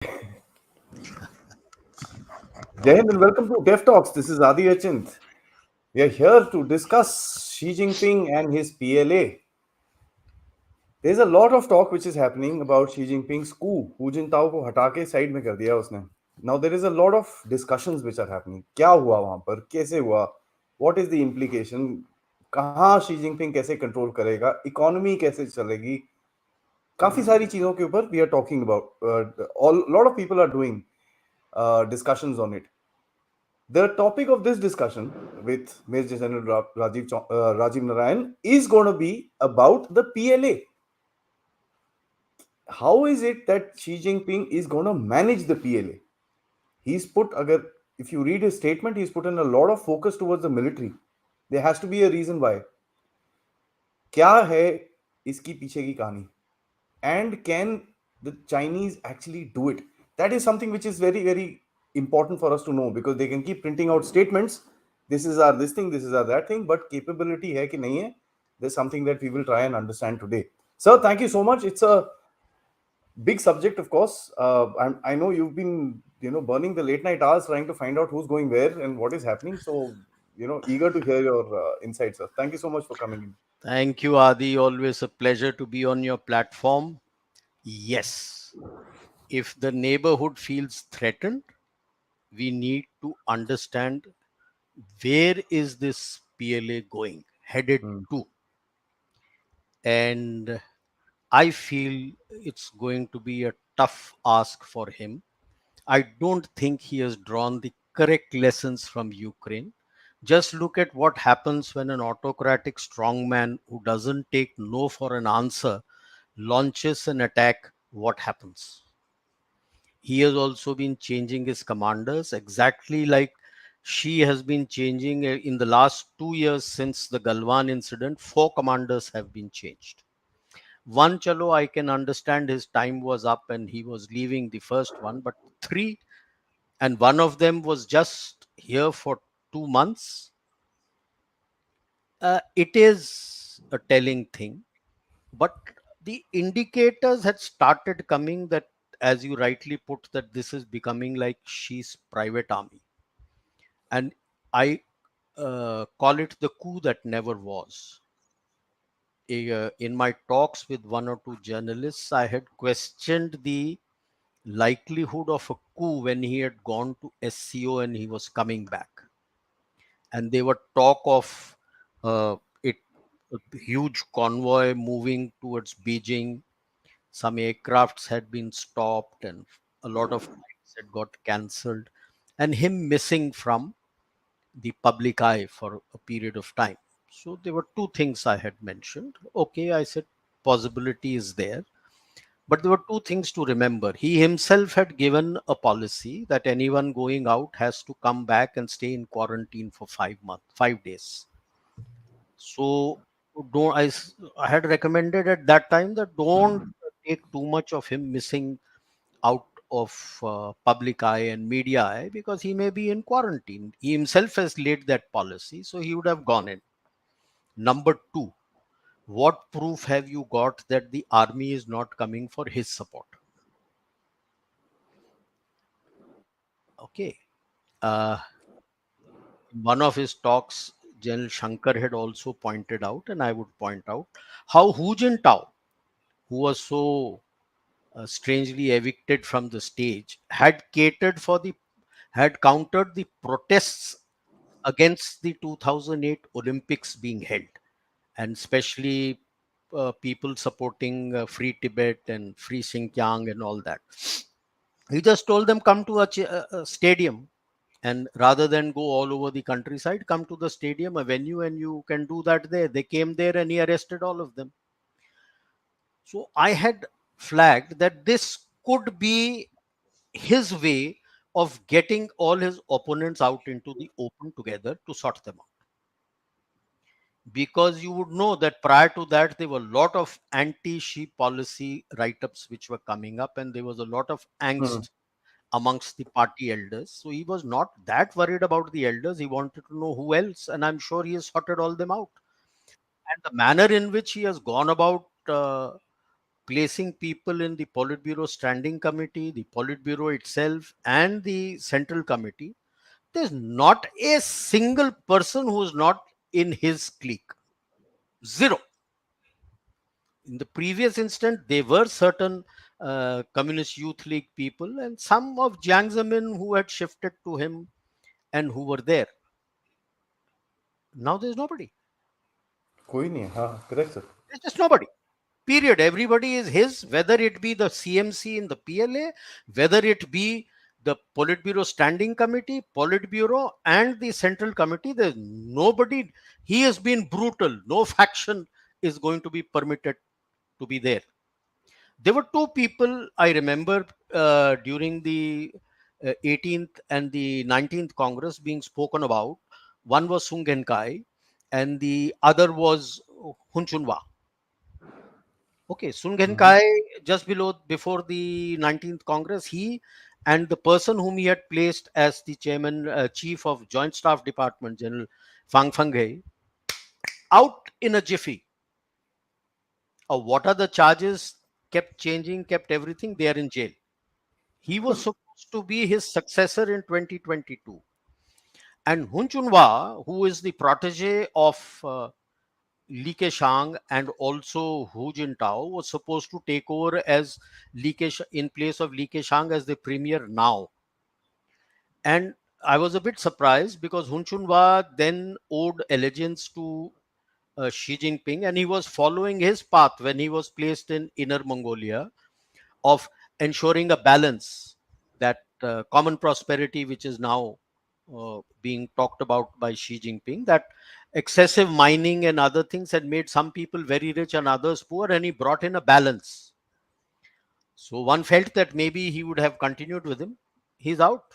Jai Hind and welcome to Dev Talks. This is Aadi. We are here to discuss Xi Jinping and his PLA. There's a lot of talk which is happening about Xi Jinping's coup. Hu Jintao को हटा के side में कर दिया उसने. Now there is a lot of discussions which are happening. क्या हुआ वहां पर? कैसे हुआ? What is the implication? कहाँ Xi Jinping कैसे कंट्रोल करेगा? इकोनॉमी कैसे चलेगी? काफी सारी चीजों के ऊपर we are talking about. A lot of people are doing discussions on it. The topic of this discussion with Major General Rajiv Narayanan is going to be about the PLA. How is it that Xi Jinping is going to manage the PLA? If you read his statement, he's put in a lot of focus towards the military. There has to be a reason why. क्या है इसकी पीछे की कहानी? And can the Chinese actually do it? That is something which is very, very important for us to know, because they can keep printing out statements. This is our this thing, this is our that thing, but capability hai ki nahi hai? There's something that we will try and understand today. Sir, thank you so much. It's a big subject, of course. I know you've been, burning the late night hours trying to find out who's going where and what is happening. So, eager to hear your insights, sir. Thank you so much for coming in. Thank you, Adi. Always a pleasure to be on your platform. Yes, if the neighborhood feels threatened, we need to understand where is this PLA going, headed Hmm. to. And I feel it's going to be a tough ask for him. I don't think he has drawn the correct lessons from Ukraine. Just look at what happens when an autocratic strongman who doesn't take no for an answer launches an attack. What happens? He has also been changing his commanders exactly like she has been changing in the last 2 years since the Galwan incident. 4 commanders have been changed. One, chalo, I can understand his time was up and he was leaving the first one, but three, and one of them was just here for 2 months. It is a telling thing, but the indicators had started coming that, as you rightly put, that this is becoming like she's private army, and I call it the coup that never was. In my talks with one or two journalists, I had questioned the likelihood of a coup when he had gone to SCO and he was coming back, and they were talk of it a huge convoy moving towards Beijing. Some aircrafts had been stopped and a lot of flights had got cancelled, and him missing from the public eye for a period of time. So there were two things I had mentioned. Okay, I said possibility is there, but there were two things to remember. He himself had given a policy that anyone going out has to come back and stay in quarantine for 5 months, 5 days. So I had recommended at that time that don't take too much of him missing out of public eye and media eye, because he may be in quarantine. He himself has laid that policy, so he would have gone in. Number two, what proof have you got that the army is not coming for his support? Okay. Uh, in one of his talks, General Shankar had also pointed out, and I would point out, how Hu Jintao, who was so strangely evicted from the stage, had countered the protests against the 2008 Olympics being held, and especially people supporting Free Tibet and Free Xinjiang and all that. He just told them, come to a stadium, and rather than go all over the countryside, come to the stadium, a venue, and you can do that there. They came there and he arrested all of them. So I had flagged that this could be his way of getting all his opponents out into the open together to sort them out. Because you would know that prior to that, there were a lot of anti-Xi policy write-ups which were coming up, and there was a lot of Hmm. angst amongst the party elders. So he was not that worried about the elders. He wanted to know who else, and I'm sure he has sorted all them out. And the manner in which he has gone about placing people in the Politburo Standing Committee, the Politburo itself, and the Central Committee, there's not a single person who's not in his clique. Zero. In the previous instant, there were certain Communist Youth League people and some of Jiang Zemin who had shifted to him and who were there. Now there's nobody. कोई नहीं है हाँ correct sir. There's just nobody. Period. Everybody is his, whether it be the CMC in the PLA, whether it be the Politburo Standing Committee, Politburo, and the Central Committee. There's nobody. He has been brutal. No faction is going to be permitted to be there. There were two people I remember during the 18th and the 19th Congress being spoken about. One was Sung Genkai, and the other was Hun Chunwa. Okay, Sun Mhm. Genkai, just before the 19th Congress, he and the person whom he had placed as the chairman, chief of Joint Staff Department, General Fang Fenghe, out in a jiffy. What are the charges? Kept changing, kept everything. They are in jail. He was supposed to be his successor in 2022. And Hun Chunwa, who is the protege of Li Keqiang and also Hu Jintao, was supposed to take over as in place of Li Keqiang as the premier now. And I was a bit surprised because Hun Chunwa then owed allegiance to Xi Jinping, and he was following his path when he was placed in Inner Mongolia of ensuring a balance, that common prosperity, which is now being talked about by Xi Jinping, that excessive mining and other things had made some people very rich and others poor, and he brought in a balance. So one felt that maybe he would have continued with him. He's out.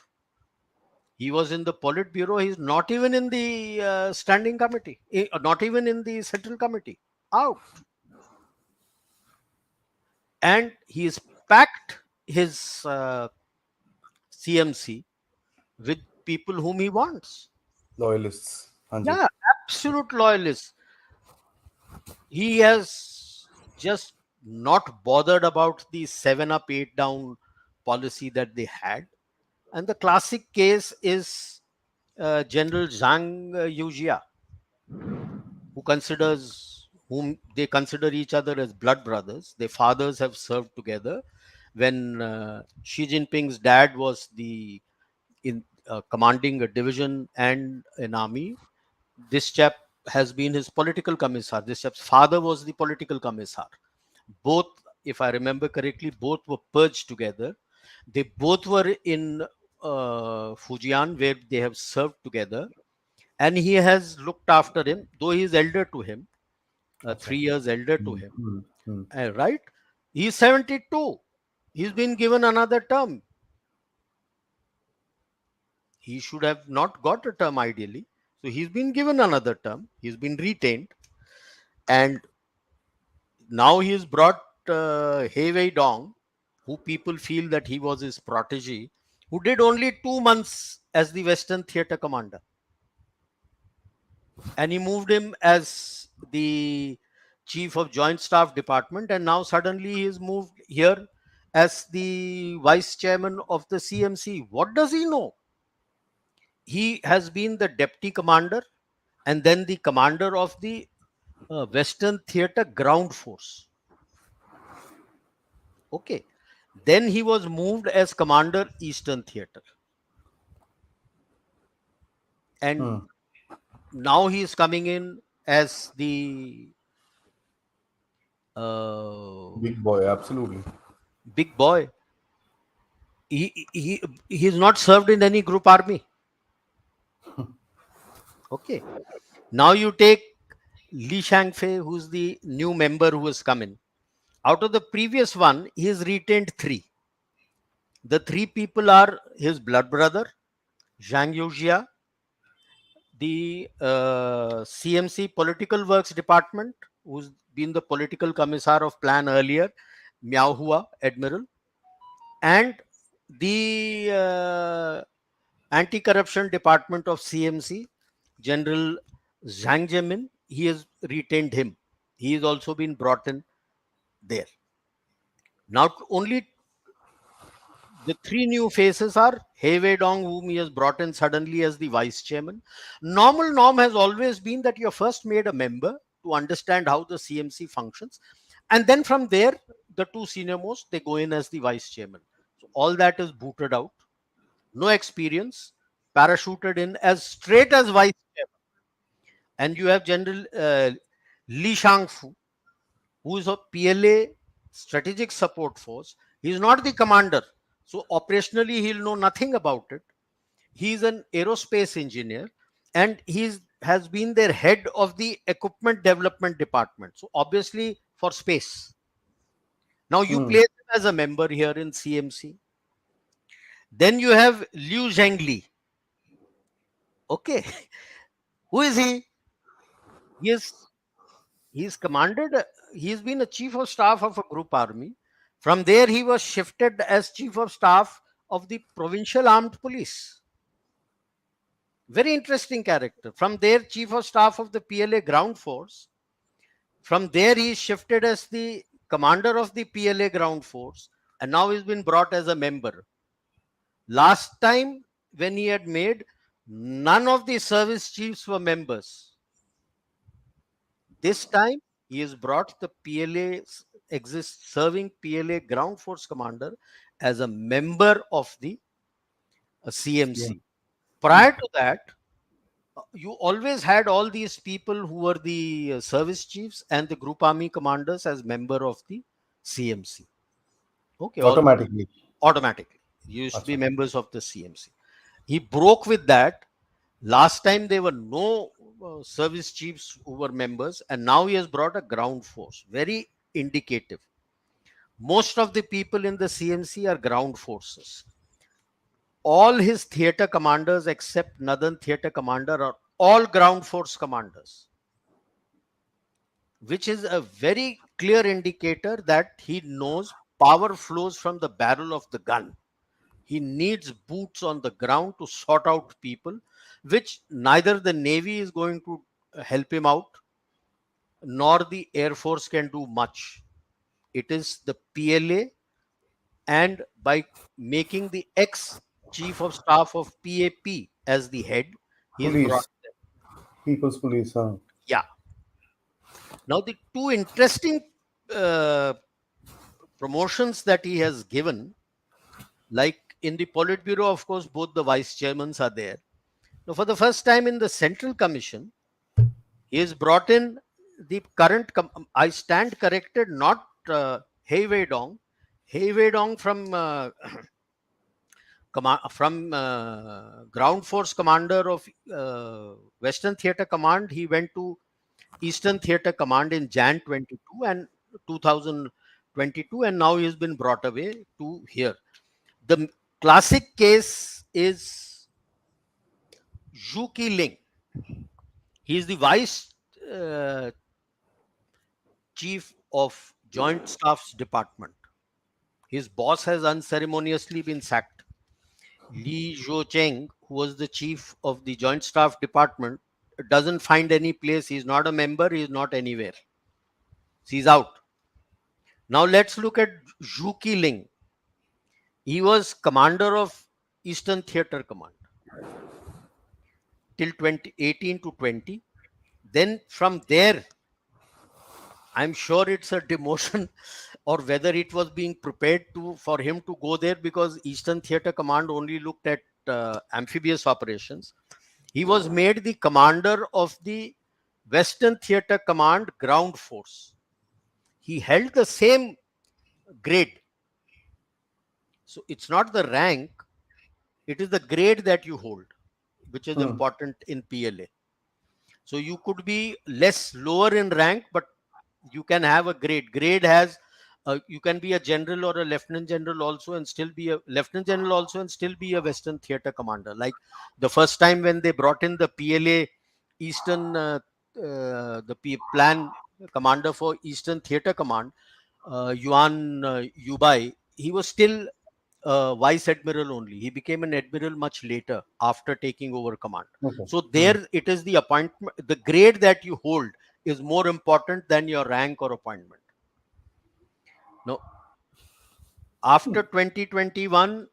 He was in the Politburo. He's not even in the standing committee, not even in the central committee. Out. And he's packed his CMC with people whom he wants. Loyalists हाँ जी. Yeah, absolute loyalists. He has just not bothered about the 7 up, 8 down policy that they had. And the classic case is General Zhang Yujia, whom they consider each other as blood brothers. Their fathers have served together. When Xi Jinping's dad was in commanding a division and an army, this chap has been his political commissar. This chap's father was the political commissar. Both, if I remember correctly, both were purged together. They both were in Fujian, where they have served together, and he has looked after him, though he is elder to him, अच्छा. 3 years elder to Hmm. him. Hmm. Hmm. Right? He's 72. He's been given another term. He should have not got a term ideally. So he's been given another term. He's been retained. And now he has brought He Wei Dong, who people feel that he was his protege, who did only 2 months as the Western Theatre Commander. And he moved him as the Chief of Joint Staff Department. And now suddenly he is moved here as the Vice Chairman of the CMC. What does he know? He has been the Deputy Commander and then the Commander of the Western Theatre Ground Force. Okay. Then he was moved as Commander Eastern Theatre. And Hmm. now he is coming in as the uh, Big boy absolutely. big boy. He is not served in any group army. Okay. Now you take Li Shangfei, who's the new member who has come in. Out of the previous one, he has retained 3. The 3 people are his blood brother, Zhang Yujia, the CMC Political Works Department, who's been the political commissar of plan earlier, Miao Hua, Admiral, and the Anti-Corruption Department of CMC, General Zhang Zemin. He has retained him. He has also been brought in there. Now only the three new faces are He Wei-dong, whom he has brought in suddenly as the vice chairman. Normal norm has always been that you're first made a member to understand how the CMC functions, and then from there, the two senior most, they go in as the vice chairman. So all that is booted out. No experience, parachuted in as straight as vice chairman. And you have General Li Shangfu, who is a PLA strategic support force. He is not the commander. So operationally, he'll know nothing about it. He's an aerospace engineer, and has been their head of the equipment development department. So obviously for space. Now you Hmm. place him as a member here in CMC. Then you have Liu Zhengli. Okay. Who is he? He is he's commanded, he's been a chief of staff of a group army. From there, he was shifted as chief of staff of the provincial armed police. Very interesting character. From there, chief of staff of the PLA ground force. From there, he is shifted as the commander of the PLA ground force, and now he's been brought as a member. Last time, when he had made, none of the service chiefs were members. This time, he has brought the PLA exists serving PLA ground force commander as a member of the Yeah. CMC. Prior to that, you always had all these people who were the service chiefs and the group army commanders as member of the CMC. Okay, Automatically. automatically used to be Achha. members of the CMC. He broke with that. Last time there were no service chiefs who were members, and now he has brought a ground force. Very indicative. Most of the people in the CMC are ground forces. All his theater commanders, except Northern Theater Commander, are all ground force commanders, which is a very clear indicator that he knows power flows from the barrel of the gun. He needs boots on the ground to sort out people, which neither the Navy is going to help him out, nor the Air Force can do much. It is the PLA, and by making the ex chief of staff of PAP as the head, he is brought Police. them. People's police. Huh? Yeah. Now, the two interesting uh, promotions that he has given, like in the Politburo, of course, both the vice chairmans are there. Now, for the first time in the Central Commission, he has brought in the current, I stand corrected, not He Wei-dong. He Wei-dong from ground force commander of Western Theater Command, he went to Eastern Theater Command in Jan 22 and 2022, and now he has been brought away to here. The classic case is Zhu Ling. He is the vice uh, chief of Joint Staffs Department. His boss has unceremoniously been sacked. Li Zhuocheng, who was the chief of the Joint Staff Department, doesn't find any place. He's not a member. He's not anywhere. He's out. Now let's look at Zhu Ling. He was commander of Eastern Theater Command till 2018 to 20. Then from there, I'm sure it's a demotion or whether it was being prepared to for him to go there, because Eastern Theater Command only looked at amphibious operations. He was made the commander of the Western Theater Command ground force. He held the same grade. So it's not the rank, it is the grade that you hold, which is Hmm. important in PLA. So you could be less lower in rank, but you can have a grade. Grade has you can be a general or a lieutenant general also, and still be a lieutenant general also, and still be a Western Theater Commander. Like the first time when they brought in the PLA Eastern plan commander for Eastern Theater Command, Yuan Yubai, he was still vice admiral only. He became an admiral much later after taking over command. Okay. So Hmm. there it is the appointment, the grade that you hold is more important than your rank or appointment. Now, After 2021,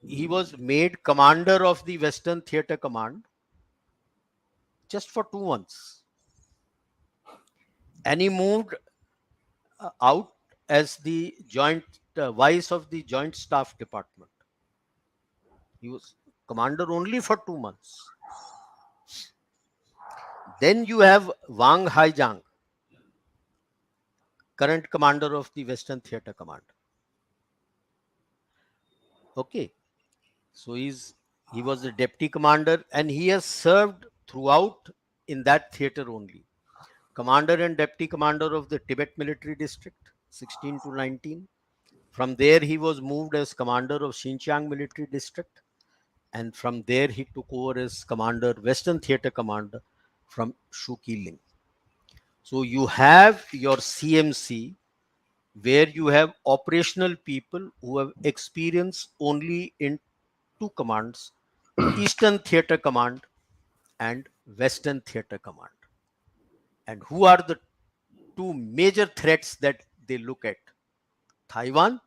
he was made commander of the Western Theater Command just for 2 months. And he moved out as the joint vice of the Joint Staff Department. He was commander only for 2 months. Then you have Wang Haijang, current commander of the Western Theater Command. Okay, so he was the deputy commander and he has served throughout in that theater only. Commander and deputy commander of the Tibet Military District, 16 to 19. From there, he was moved as commander of Xinjiang Military District. And from there, he took over as commander, Western Theater Commander from Shuqiling. So you have your CMC, where you have operational people who have experience only in two commands, Eastern Theater Command and Western Theater Command. And who are the two major threats that they look at? Taiwan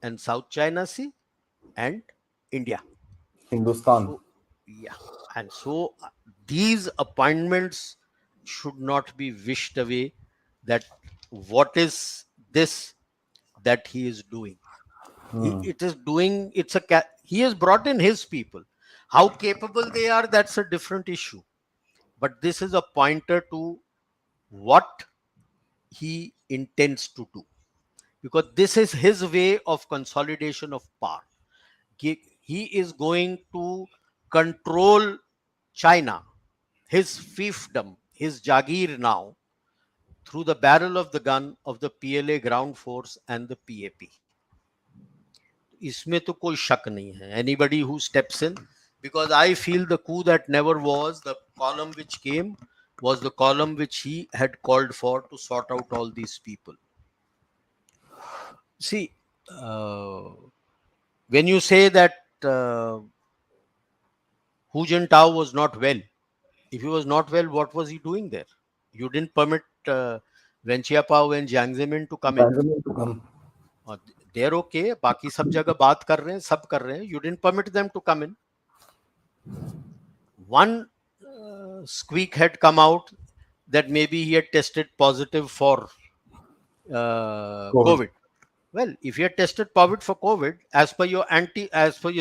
and South China Sea and India. Hindustan. So, yeah. And so these appointments should not be wished away. That what is this that he is doing? It is doing, he has brought in his people. How capable they are, that's a different issue. But this is a pointer to what he intends to do, because this is his way of consolidation of power. He is going to control China, his fiefdom, his Jagir now, through the barrel of the gun of the PLA ground force and the PAP. इसमें तो कोई शक नहीं है. Anybody who steps in, because I feel the coup that never was, the column which came, was the column which he had called for to sort out all these people. See, when you say that Hu Jintao was not well, if he was not well, what was he doing there? You didn't permit Wen Jiabao and Jiang Zemin to come in. Benjamin to come. They're okay. बाकी सब जगह बात कर रहे हैं, सब कर रहे हैं. You didn't permit them to come in. One squeak had come out that maybe he had tested positive for COVID. Well, if you had tested COVID for COVID, as per your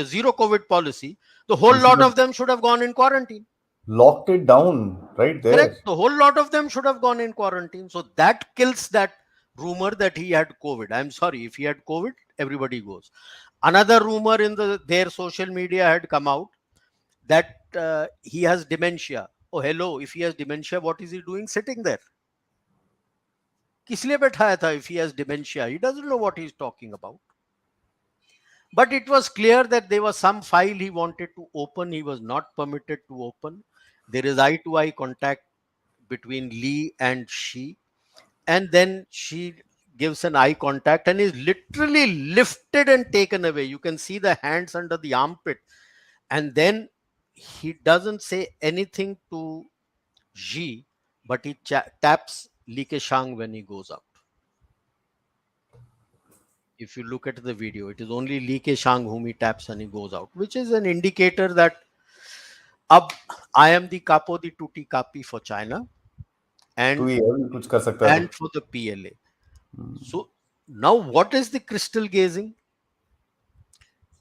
zero COVID policy, the whole lot of them should have gone in quarantine. Locked it down right there. Correct. The whole lot of them should have gone in quarantine. So that kills that rumor that he had COVID. I'm sorry, if he had COVID, everybody goes. Another rumor in their social media had come out that he has dementia. Oh, hello. If he has dementia, what is he doing sitting there? किस लिए बैठाया था if he has dementia? He doesn't know what he's talking about. But it was clear that there was some file he wanted to open. He was not permitted to open. There is eye-to-eye contact between Lee and Xi. And then she gives an eye contact and is literally lifted and taken away. You can see the hands under the armpit. And then he doesn't say anything to Xi, but he taps Li Keqiang when he goes out. If you look at the video, it is only Li Keqiang whom he taps and he goes out, which is an indicator that I am the capo di tutti capi for China and for the PLA. So now what is the crystal gazing?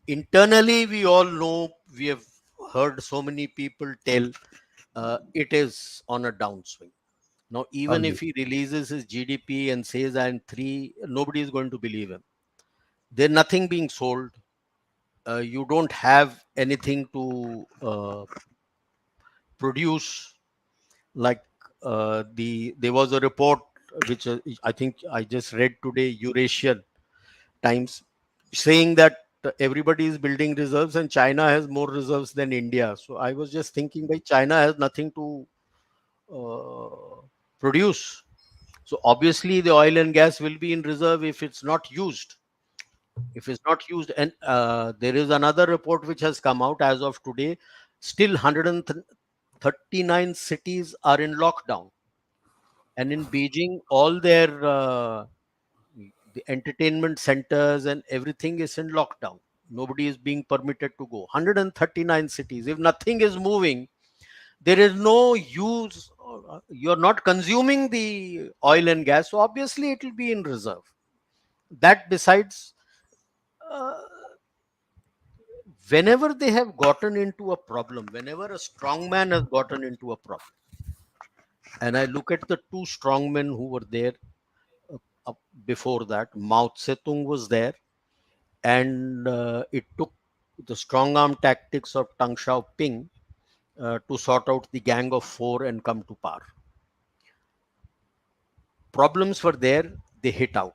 Internally, we all know, we have heard so many people tell it is on a downswing. Now, even if he releases his GDP and says I'm 3, nobody is going to believe him. There's nothing being sold. You don't have anything to produce. Like there was a report which I think I just read today, Eurasian Times, saying that everybody is building reserves and China has more reserves than India. So I was just thinking, that China has nothing to produce. So obviously the oil and gas will be in reserve if it's not used. And there is another report which has come out as of today. Still 139 cities are in lockdown. And in Beijing, all their The entertainment centers and everything is in lockdown. Nobody is being permitted to go. 139 cities. If nothing is moving, there is no use. You're not consuming the oil and gas, so obviously it will be in reserve. That besides, uh, whenever they have gotten into a problem, whenever a strong man has gotten into a problem, and I look at the two strong men who were there uh, before that, Mao Zedong was there, and it took the strong arm tactics of Deng Xiaoping to sort out the Gang of Four and come to power. Problems were there, they hit out.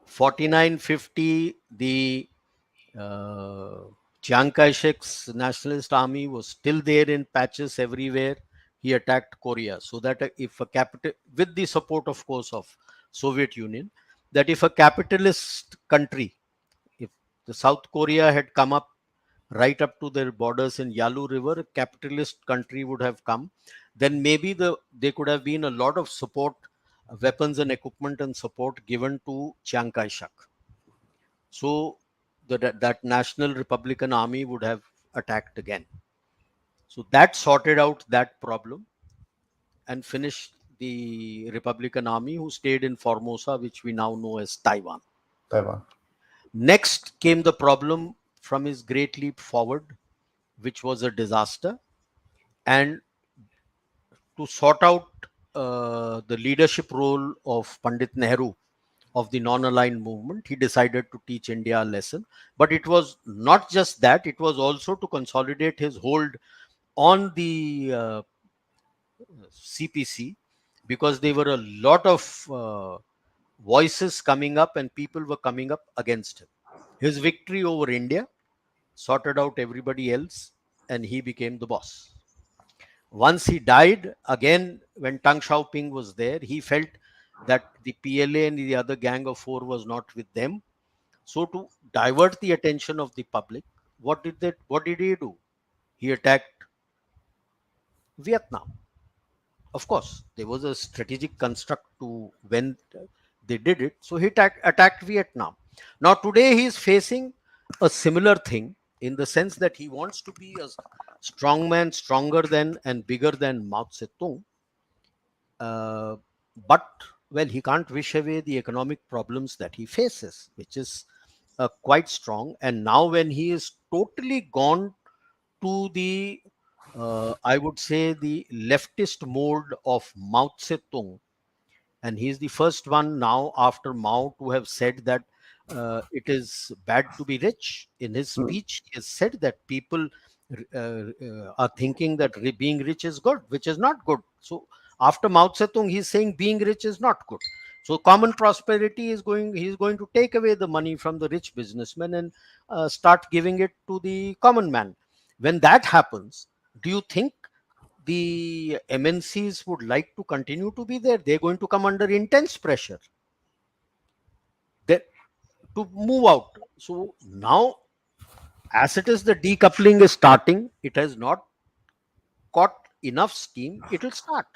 4950, the uh, Chiang Kai-shek's nationalist army was still there in patches everywhere. He attacked Korea, so that if a capital, with the support, of course, of Soviet Union, that if a capitalist country, if the South Korea had come up right up to their borders in Yalu River, a capitalist country would have come, then maybe they could have been a lot of support, weapons and equipment and support given to Chiang Kai-shek. So that National Republican Army would have attacked again. So that sorted out that problem and finished the Republican Army, who stayed in Formosa, which we now know as Taiwan. Taiwan. Next came the problem from his Great Leap Forward, which was a disaster. And to sort out the leadership role of Pandit Nehru of the non-aligned movement, he decided to teach India a lesson. But it was not just that, it was also to consolidate his hold on the CPC, because there were a lot of voices coming up and people were coming up against him. His victory over India sorted out everybody else and he became the boss. Once he died, again, when Deng Xiaoping was there, he felt that the PLA and the other Gang of Four was not with them. So to divert the attention of the public, what did he do? He attacked Vietnam. Of course, there was a strategic construct to when they did it. So he attacked Vietnam. Now today he is facing a similar thing, in the sense that he wants to be a strong man, stronger than and bigger than Mao Zedong. Uh, but well, he can't wish away the economic problems that he faces, which is quite strong. And now when he is totally gone to the I would say the leftist mold of Mao Zedong, and he's the first one now after Mao to have said that it is bad to be rich. In his Hmm. speech, he has said that people are thinking that being rich is good, which is not good. So after Mao Zedong, he's saying being rich is not good. So common prosperity is going. He's going to take away the money from the rich businessmen and start giving it to the common man. When that happens, do you think the MNCs would like to continue to be there? They're going to come under intense pressure that, to move out. So now, as it is, the decoupling is starting. It has not caught enough steam. It will start.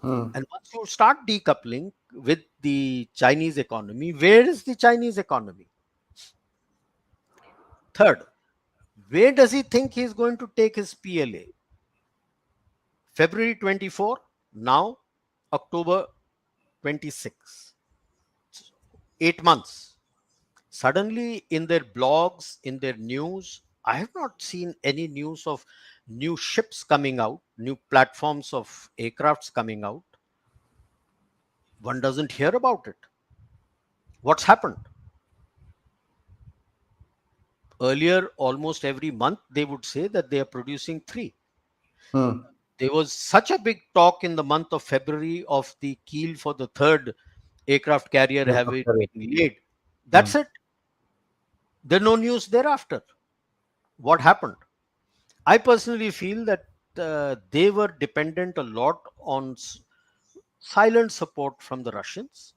Hmm. And once you start decoupling with the Chinese economy, where is the Chinese economy? Third, where does he think he's going to take his PLA? February 24, now October 26. 8 months. Suddenly, in their blogs, in their news, I have not seen any news of new ships coming out, new platforms of aircrafts coming out. One doesn't hear about it. What's happened? Earlier, almost every month, they would say that they are producing three. Hmm. There was such a big talk in the month of February of the keel for the third aircraft carrier Yes, having correct. been laid. Hmm. That's it. There's no news thereafter. What happened? I personally feel that they were dependent a lot on silent support from the Russians.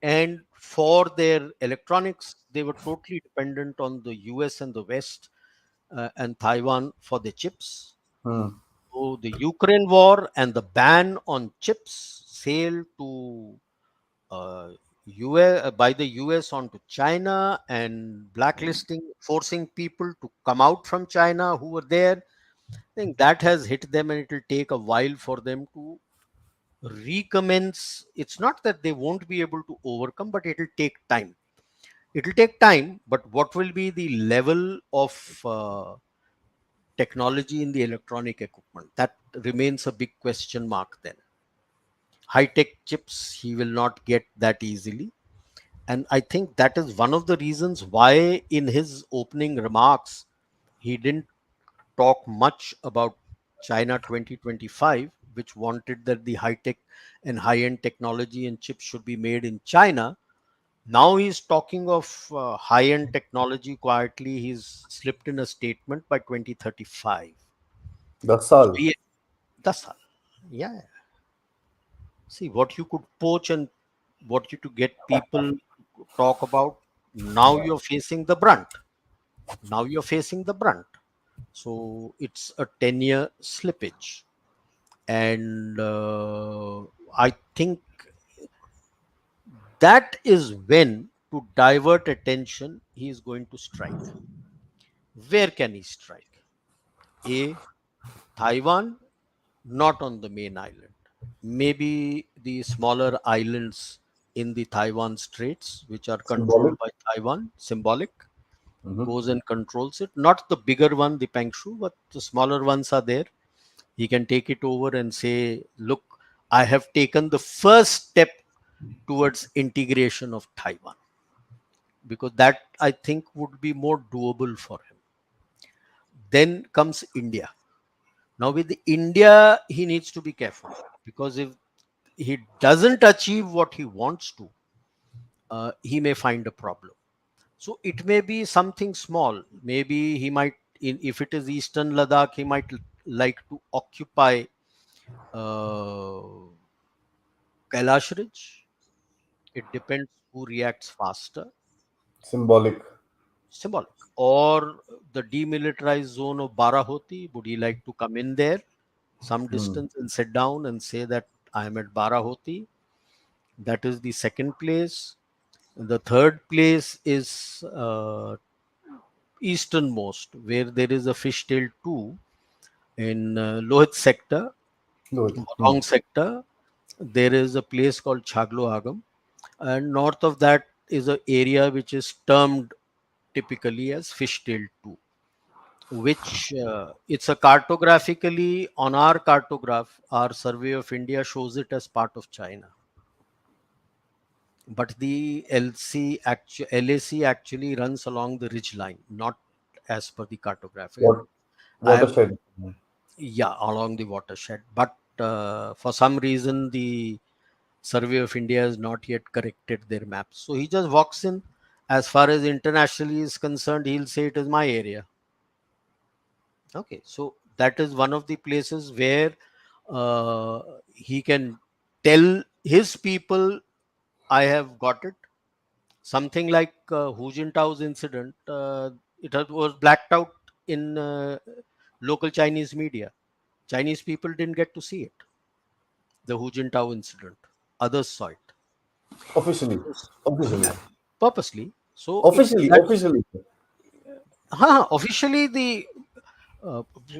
And for their electronics, they were totally dependent on the US and the West and Taiwan for the chips. Hmm. So the Ukraine war and the ban on chips sail to US, by the US onto China, and blacklisting, forcing people to come out from China who were there. I think that has hit them, and it will take a while for them to recommence. It's not that they won't be able to overcome, but it will take time. It will take time, but what will be the level of technology in the electronic equipment? That remains a big question mark then. High tech chips he will not get that easily. And I think that is one of the reasons why, in his opening remarks, he didn't talk much about China 2025, which wanted that the high tech and high end technology and chips should be made in China. Now he's talking of high end technology quietly. He's slipped in a statement by 2035. So Dasal. he, that's all. Yeah. See what you could poach and what you to get people to talk about. Now you're facing the brunt. Now you're facing the brunt. So it's a 10-year slippage. And I think that is when, to divert attention, he is going to strike. Where can he strike? A, Taiwan, not on the main island. Maybe the smaller islands in the Taiwan Straits, which are Symbolic. controlled by Taiwan, symbolic, Hmm. goes and controls it. Not the bigger one, the Pengshu, but the smaller ones are there. He can take it over and say, look, I have taken the first step towards integration of Taiwan, because that I think would be more doable for him. Then comes India. Now, with India, he needs to be careful, because if he doesn't achieve what he wants to, he may find a problem. So it may be something small. Maybe he might, if it is Eastern Ladakh, he might like to occupy uh, Kailash Ridge. It depends who reacts faster. Symbolic. Symbolic. Or the demilitarized zone of Barahoti. Would he like to come in there some Hmm. distance and sit down and say that I am at Barahoti? That is the second place. The third place is easternmost, where there is a fishtail 2 in Lohit sector, Good. Hmm. Motong sector. There is a place called Chaglo Agam, and north of that is an area which is termed typically as fishtail 2, which it's a cartographically, on our cartograph, our survey of India shows it as part of China, but the LAC actually runs along the ridge line, not as per the cartography. And What I have, watershed? yeah, along the watershed, but for some reason the survey of India has not yet corrected their maps, so he just walks in. As far as internationally is concerned, he'll say it is my area. Okay, so that is one of the places where he can tell his people, I have got it. Something like Hu Jintao's incident, was blacked out in local Chinese media. Chinese people didn't get to see it, the Hu Jintao incident. Others saw it. Officially. Officially. Yeah, purposely. So it's Officially. that. Officially. Officially, the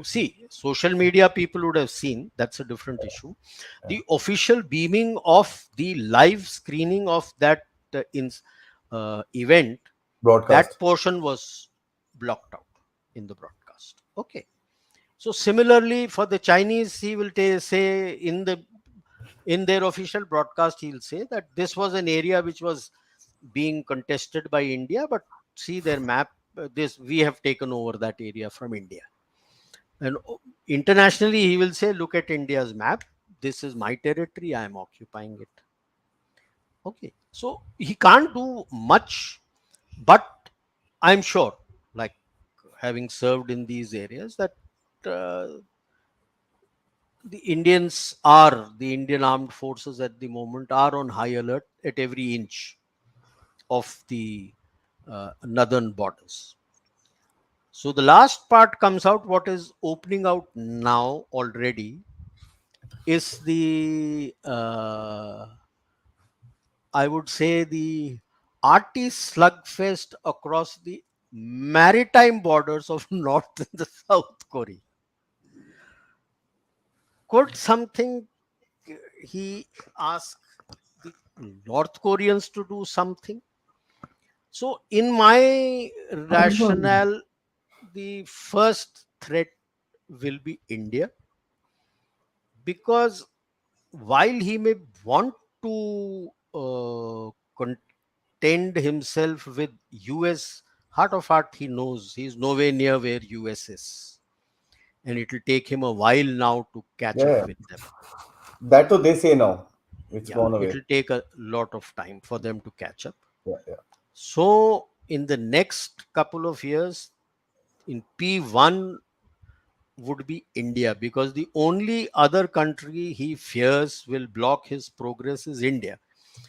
see, social media people would have seen, that's a different issue. The official beaming of the live screening of that event, that Broadcast. portion was blocked out in the broadcast. Okay. So similarly for the Chinese, he will say in their official broadcast, he'll say that this was an area which was being contested by India, but see their map. This we have taken over that area from India. And internationally, he will say, look at India's map. This is my territory. I am occupying it. Okay. So he can't do much, but I'm sure, like having served in these areas, that uh, the Indian armed forces at the moment are on high alert at every inch of the northern borders. So the last part comes out, what is opening out now already, is the I would say the arty slugfest across the maritime borders of North and the South Korea. Could something he ask the North Koreans to do something? So, in my rationale, the first threat will be India, because while he may want to contend himself with US, heart of heart, he knows he's nowhere near where US is. And it will take him a while now to catch up Yeah, with them. that too they say now. It's Yeah, gone it away. will take a lot of time for them to catch up. Yeah, yeah. So, in the next couple of years, in P1 would be India, because the only other country he fears will block his progress is India,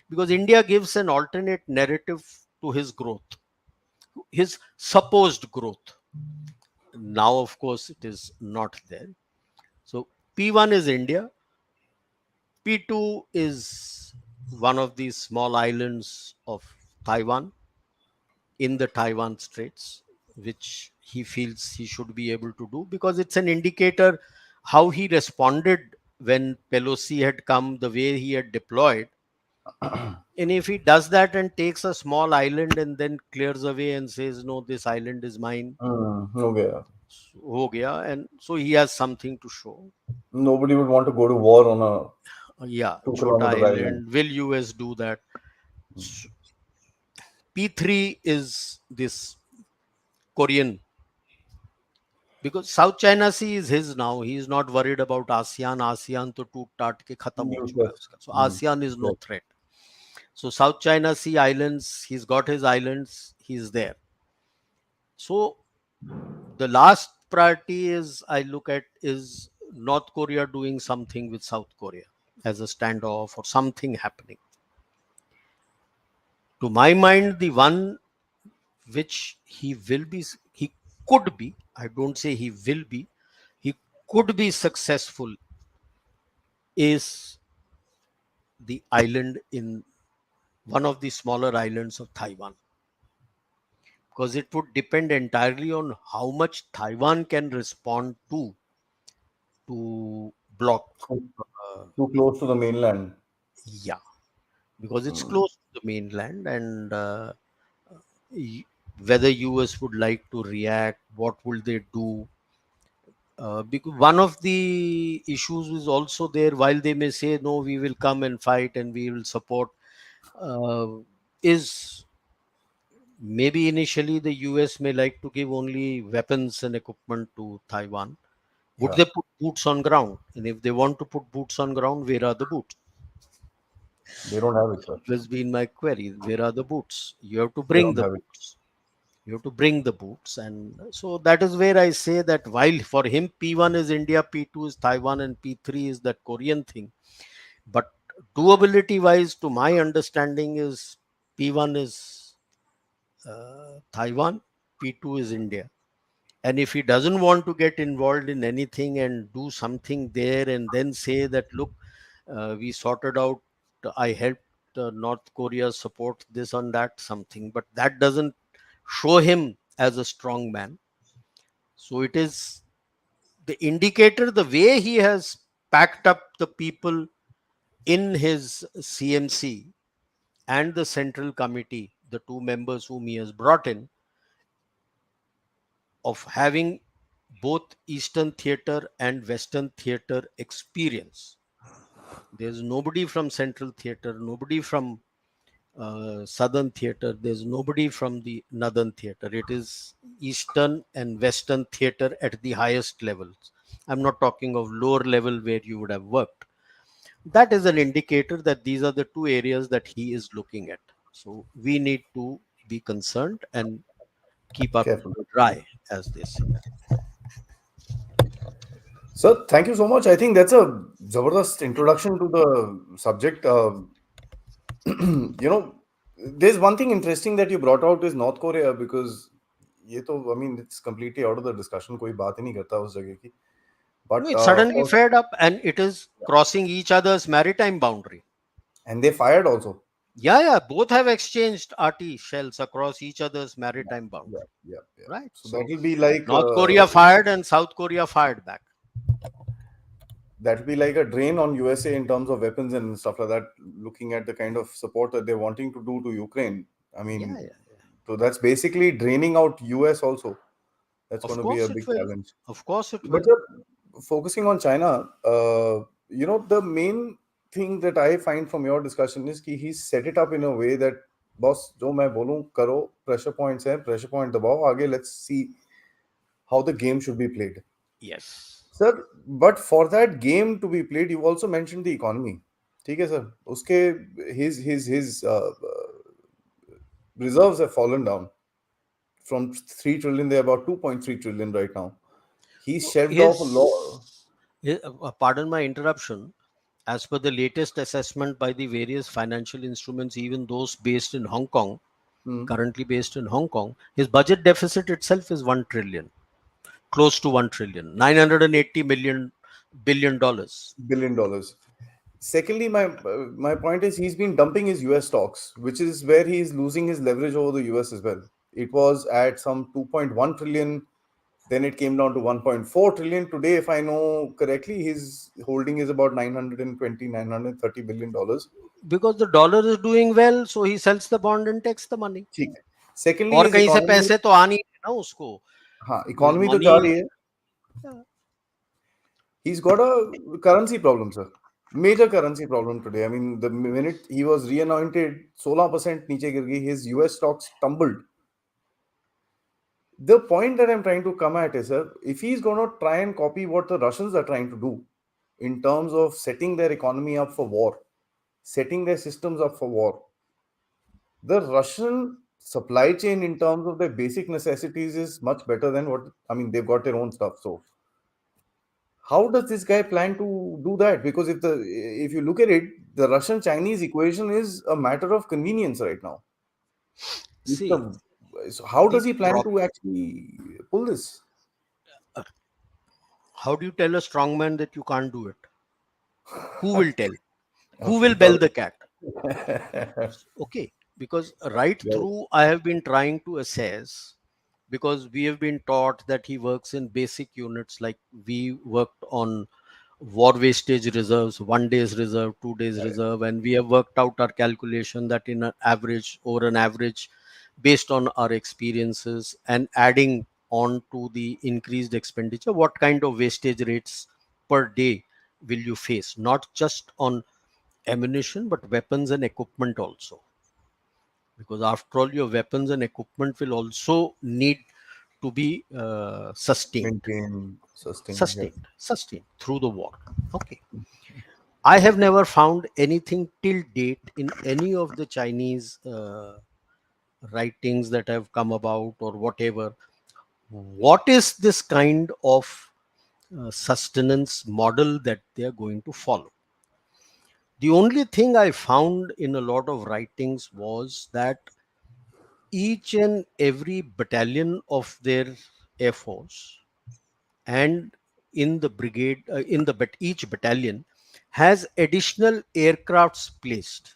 because India gives an alternate narrative to his growth, his supposed growth. Now, of course, it is not there. So, P1 is India, P2 is one of these small islands of Taiwan in the Taiwan Straits, which he feels he should be able to do, because it's an indicator how he responded when Pelosi had come, the way he had deployed. And if he does that and takes a small island and then clears away and says, no, this island is mine, Okay. ho gaya, and so he has something to show. Nobody would want to go to war on a Yeah, 2 Chota kilometer island. Island. Will US do that? P3 is this Korean, because South China Sea is his now. He is not worried about ASEAN. ASEAN to toot tat ke khatam ho chuka hai Useless. uska. So ASEAN is no Right. threat. So South China Sea islands, he's got his islands. He's there. So the last priority is I look at is North Korea doing something with South Korea as a standoff or something happening. To my mind, the one which he could be, I don't say he will be, he could be successful, is the island in one of the smaller islands of Taiwan, because it would depend entirely on how much Taiwan can respond to block. Too, Uh, too close to the mainland. yeah, because it's Mm. close to the mainland, and y- whether US would like to react, what will they do? Because one of the issues is also there, while they may say no, we will come and fight and we will support, uh, is maybe initially the US may like to give only weapons and equipment to Taiwan. Would Yeah, they put boots on ground? And if they want to put boots on ground, where are the boots? they don't have it, sir. Always been my query. Where are the boots? You have to They bring don't the have it. boots. You have to bring the boots. And so that is where I say that while for him P1 is India, P2 is Taiwan, and P3 is that Korean thing. But doability wise, to my understanding, is P1 is Taiwan, P2 is India. And if he doesn't want to get involved in anything and do something there and then say that, look, we sorted out, I helped North Korea support this on that, something, but that doesn't show him as a strong man. So it is the indicator, the way he has packed up the people in his CMC and the central committee, the two members whom he has brought in, of having both Eastern theater and Western theater experience. There's nobody from Central theater, nobody from Southern theater, there's nobody from the Northern theater. It is Eastern and Western theater at the highest levels. I'm not talking of lower level where you would have worked. That is an indicator that these are the two areas that he is looking at. So we need to be concerned and keep our Careful. powder dry, as they say. So thank you so much. I think that's a Zabardast introduction to the subject. There's one thing interesting that you brought out is North Korea because I mean, it's completely out of the discussion. कोई बात ही नहीं करता उस जगह की. But No, it suddenly for, fed up and it is crossing each other's maritime boundary. and they fired also. Yeah, yeah, both have exchanged RT shells across each other's Yeah, maritime yeah, boundary, yeah, yeah. right? So that So will be like North Korea fired and South Korea fired back. a drain on USA in terms of weapons and stuff like that. Looking at the kind of support that they're wanting to do to Ukraine, I Yeah, mean, yeah. so that's basically draining out US also. That's going Of to be a course it big will. challenge. Of course it But will. focusing on China, the main thing that I find from your discussion is कि he set it up in a way that boss जो मैं बोलूं करो pressure points हैं pressure point दबाओ आगे let's see how the game should be played. Yes. Sir, but for that game to be played, you also mentioned the economy. ठीक है sir उसके his reserves have fallen down from 3 trillion. They're about 2.3 trillion right now. He No, shelved off a lot. pardon my interruption. As per the latest assessment by the various financial instruments, even those based in Hong Kong, Hmm. currently based in Hong Kong, his budget deficit itself is 1 trillion, close to 1 trillion, 980 million billion dollars. $1 billion. Secondly, my point is he's been dumping his US stocks, which is where he is losing his leverage over the US as well. It was at some 2.1 trillion, then it came down to 1.4 trillion. Today, if I know correctly, his holding is about 920, $930 billion. Because the dollar is doing well, so he sells the bond and takes the money. ठीक है. Secondly, और his कहीं से economy, पैसे तो आ नहीं रहे ना उसको. हाँ, His economy तो जा money. रही है. He's got a currency problem, sir. Major currency problem today. I mean, the minute he was reanointed, 16% नीचे गिर गई. His US stocks tumbled. The point that I'm trying to come at is, sir, if he's going to try and copy what the Russians are trying to do in terms of setting their economy up for war, setting their systems up for war, the Russian supply chain in terms of their basic necessities is much better than what, I mean, they've got their own stuff. So how does this guy plan to do that? Because if you look at it, the Russian Chinese equation is a matter of convenience right now. It's See, so how the does he plan prop. to actually pull this? How do you tell a strong man that you can't do it? Who will tell? Who Okay, will got bell the cat? it. Okay, because right Right. through I have been trying to assess, because we have been taught that he works in basic units, like we worked on war wastage reserves, 1 day's reserve, 2 days Correct. reserve, and we have worked out our calculation that in an average, over an average, based on our experiences and adding on to the increased expenditure, what kind of wastage rates per day will you face, not just on ammunition but weapons and equipment also, because after all your weapons and equipment will also need to be Maintain, sustain. Yeah. sustained through the war. Okay, I have never found anything till date in any of the Chinese writings that have come about or whatever. What is this kind of sustenance model that they are going to follow? The only thing I found in a lot of writings was that each and every battalion of their air force and in the brigade, each battalion has additional aircrafts placed,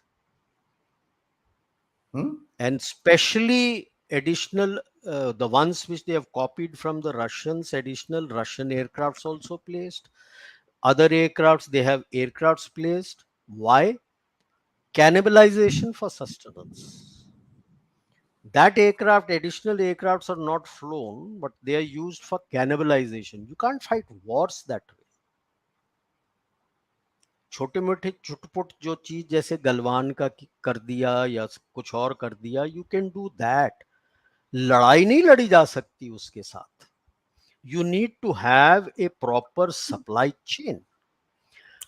Hmm? and specially additional, the ones which they have copied from the Russians, additional Russian aircrafts also placed. Other aircrafts, they have aircrafts placed. Why? Cannibalization for sustenance. That aircraft, additional aircrafts are not flown, but they are used for cannibalization. You can't fight wars that way. छोटे मोटे चुटपुट जो चीज जैसे गलवान का कर दिया या कुछ और कर दिया, यू कैन डू दैट. लड़ाई नहीं लड़ी जा सकती उसके साथ. You need to have a proper supply chain.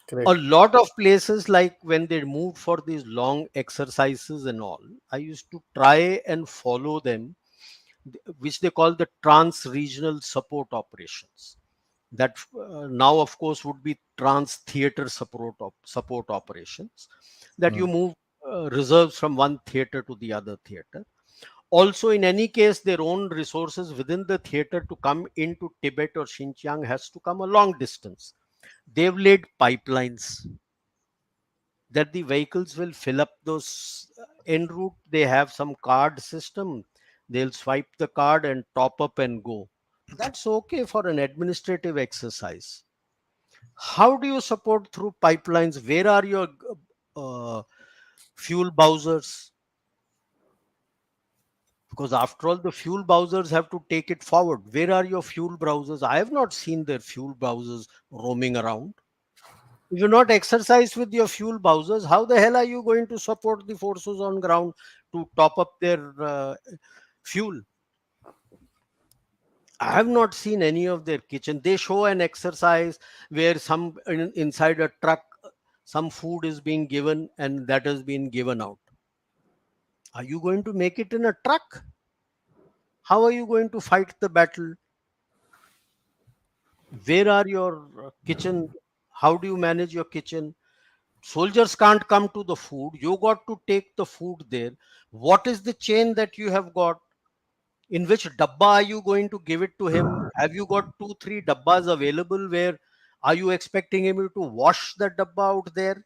A Correct. lot of places, like when they moved for these long exercises and all, I used to try and follow them, which they call the trans-regional support operations. That now, of course, would be trans-theater support operations. That Hmm. you move reserves from one theater to the other theater. Also, in any case, their own resources within the theater to come into Tibet or Xinjiang has to come a long distance. They've laid pipelines that the vehicles will fill up those en route. They have some card system. They'll swipe the card and top up and go. That's okay for an administrative exercise. How do you support through pipelines? Where are your uh, fuel bowsers? Because after all, the fuel browsers have to take it forward. Where are your fuel browsers? I have not seen their fuel browsers roaming around. If you not exercise with your fuel browsers, how the hell are you going to support the forces on ground to top up their fuel? I have not seen any of their kitchen. They show an exercise where inside a truck, some food is being given and that has been given out. Are you going to make it in a truck? How are you going to fight the battle? Where are your kitchen? How do you manage your kitchen? Soldiers can't come to the food. You got to take the food there. What is the chain that you have got? In which dabba are you going to give it to him? Have you got 2 3 dabbas available? Where are you expecting him to wash the dabba out there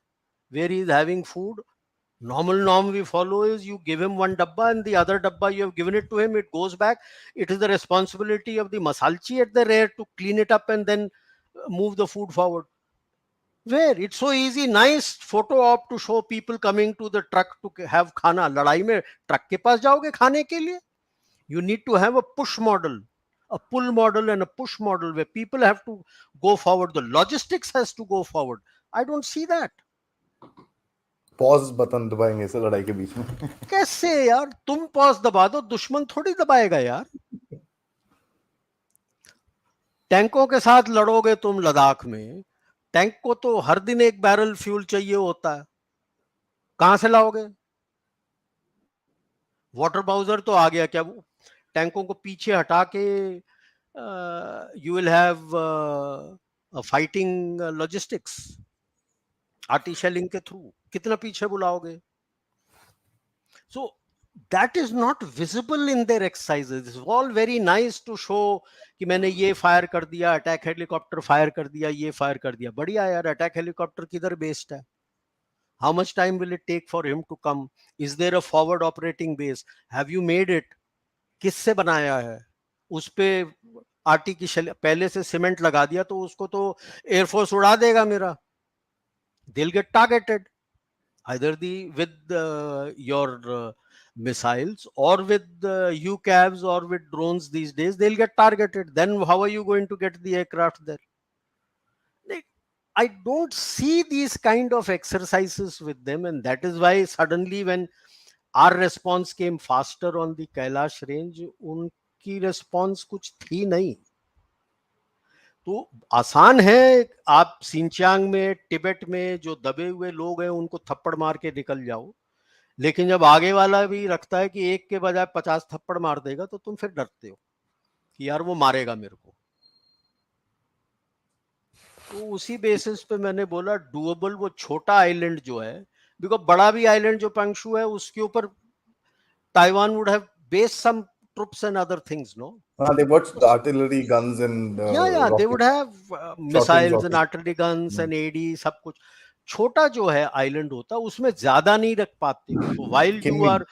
where he is having food? Normal norm we follow is you give him one dabba and the other dabba you have given it to him, it goes back. It is the responsibility of the masalchi at the rear to clean it up and then move the food forward. Where it's so easy, nice photo op to show people coming to the truck to have khana. लड़ाई में truck के पास जाओगे खाने के लिए? You need to have a push model, a pull model and a push model where people have to go forward. The logistics has to go forward. I don't see that. Pause button दबाएंगे इसे लड़ाई के बीच में. कैसे यार? तुम pause दबा दो, दुश्मन थोड़ी दबाएगा यार. टैंकों के साथ लड़ोगे तुम लद्दाख में. टैंक को तो हर दिन एक बैरल फ्यूल चाहिए होता है. कहां से लाओगे? वाटर बाउजर तो आ गया क्या? वो टैंकों को पीछे हटा के you will have fighting logistics arty shelling के थ्रू. कितना पीछे बुलाओगे? सो that is not visible in their exercises. It's all very nice to show कि मैंने ये फायर कर दिया, अटैक हेलीकॉप्टर फायर कर दिया, ये फायर कर दिया. बढ़िया यार, अटैक हेलीकॉप्टर किधर बेस्ड है? How much time will it take for him to come? Is there a forward operating base? Have you made it? किससे बनाया है? उस पे आरटी की पहले से सीमेंट लगा दिया तो उसको तो एयरफोर्स उड़ा देगा मेरा. They'll get targeted either with your missiles or with UCAVs or with drones. These days they'll get targeted. Then how are you going to get the aircraft there? I don't see these kind of exercises with them, and that is why suddenly when our response came faster on the Kailash range, उनकी response कुछ थी नहीं. तो आसान है आप सिंचांग में, Tibet में जो दबे हुए लोग हैं उनको थप्पड़ मार के निकल जाओ. लेकिन जब आगे वाला भी रखता है कि एक के बजाय 50 थप्पड़ मार देगा तो तुम फिर डरते हो कि यार वो मारेगा मेरे को. तो उसी बेसिस पे मैंने बोला डुएबल वो छोटा आइलैंड जो है, बिकॉज बड़ा भी आइलैंड जो पंगशु है उसके ऊपर Taiwan would have based some troops and other things, no? They've got artillery guns and yeah they would rockets, have short range missiles and rockets. Artillery guns Hmm. And AD सब कुछ. छोटा जो है island होता उसमें ज्यादा नहीं रख पाते हो. तो वाइल यू Kinming. आर,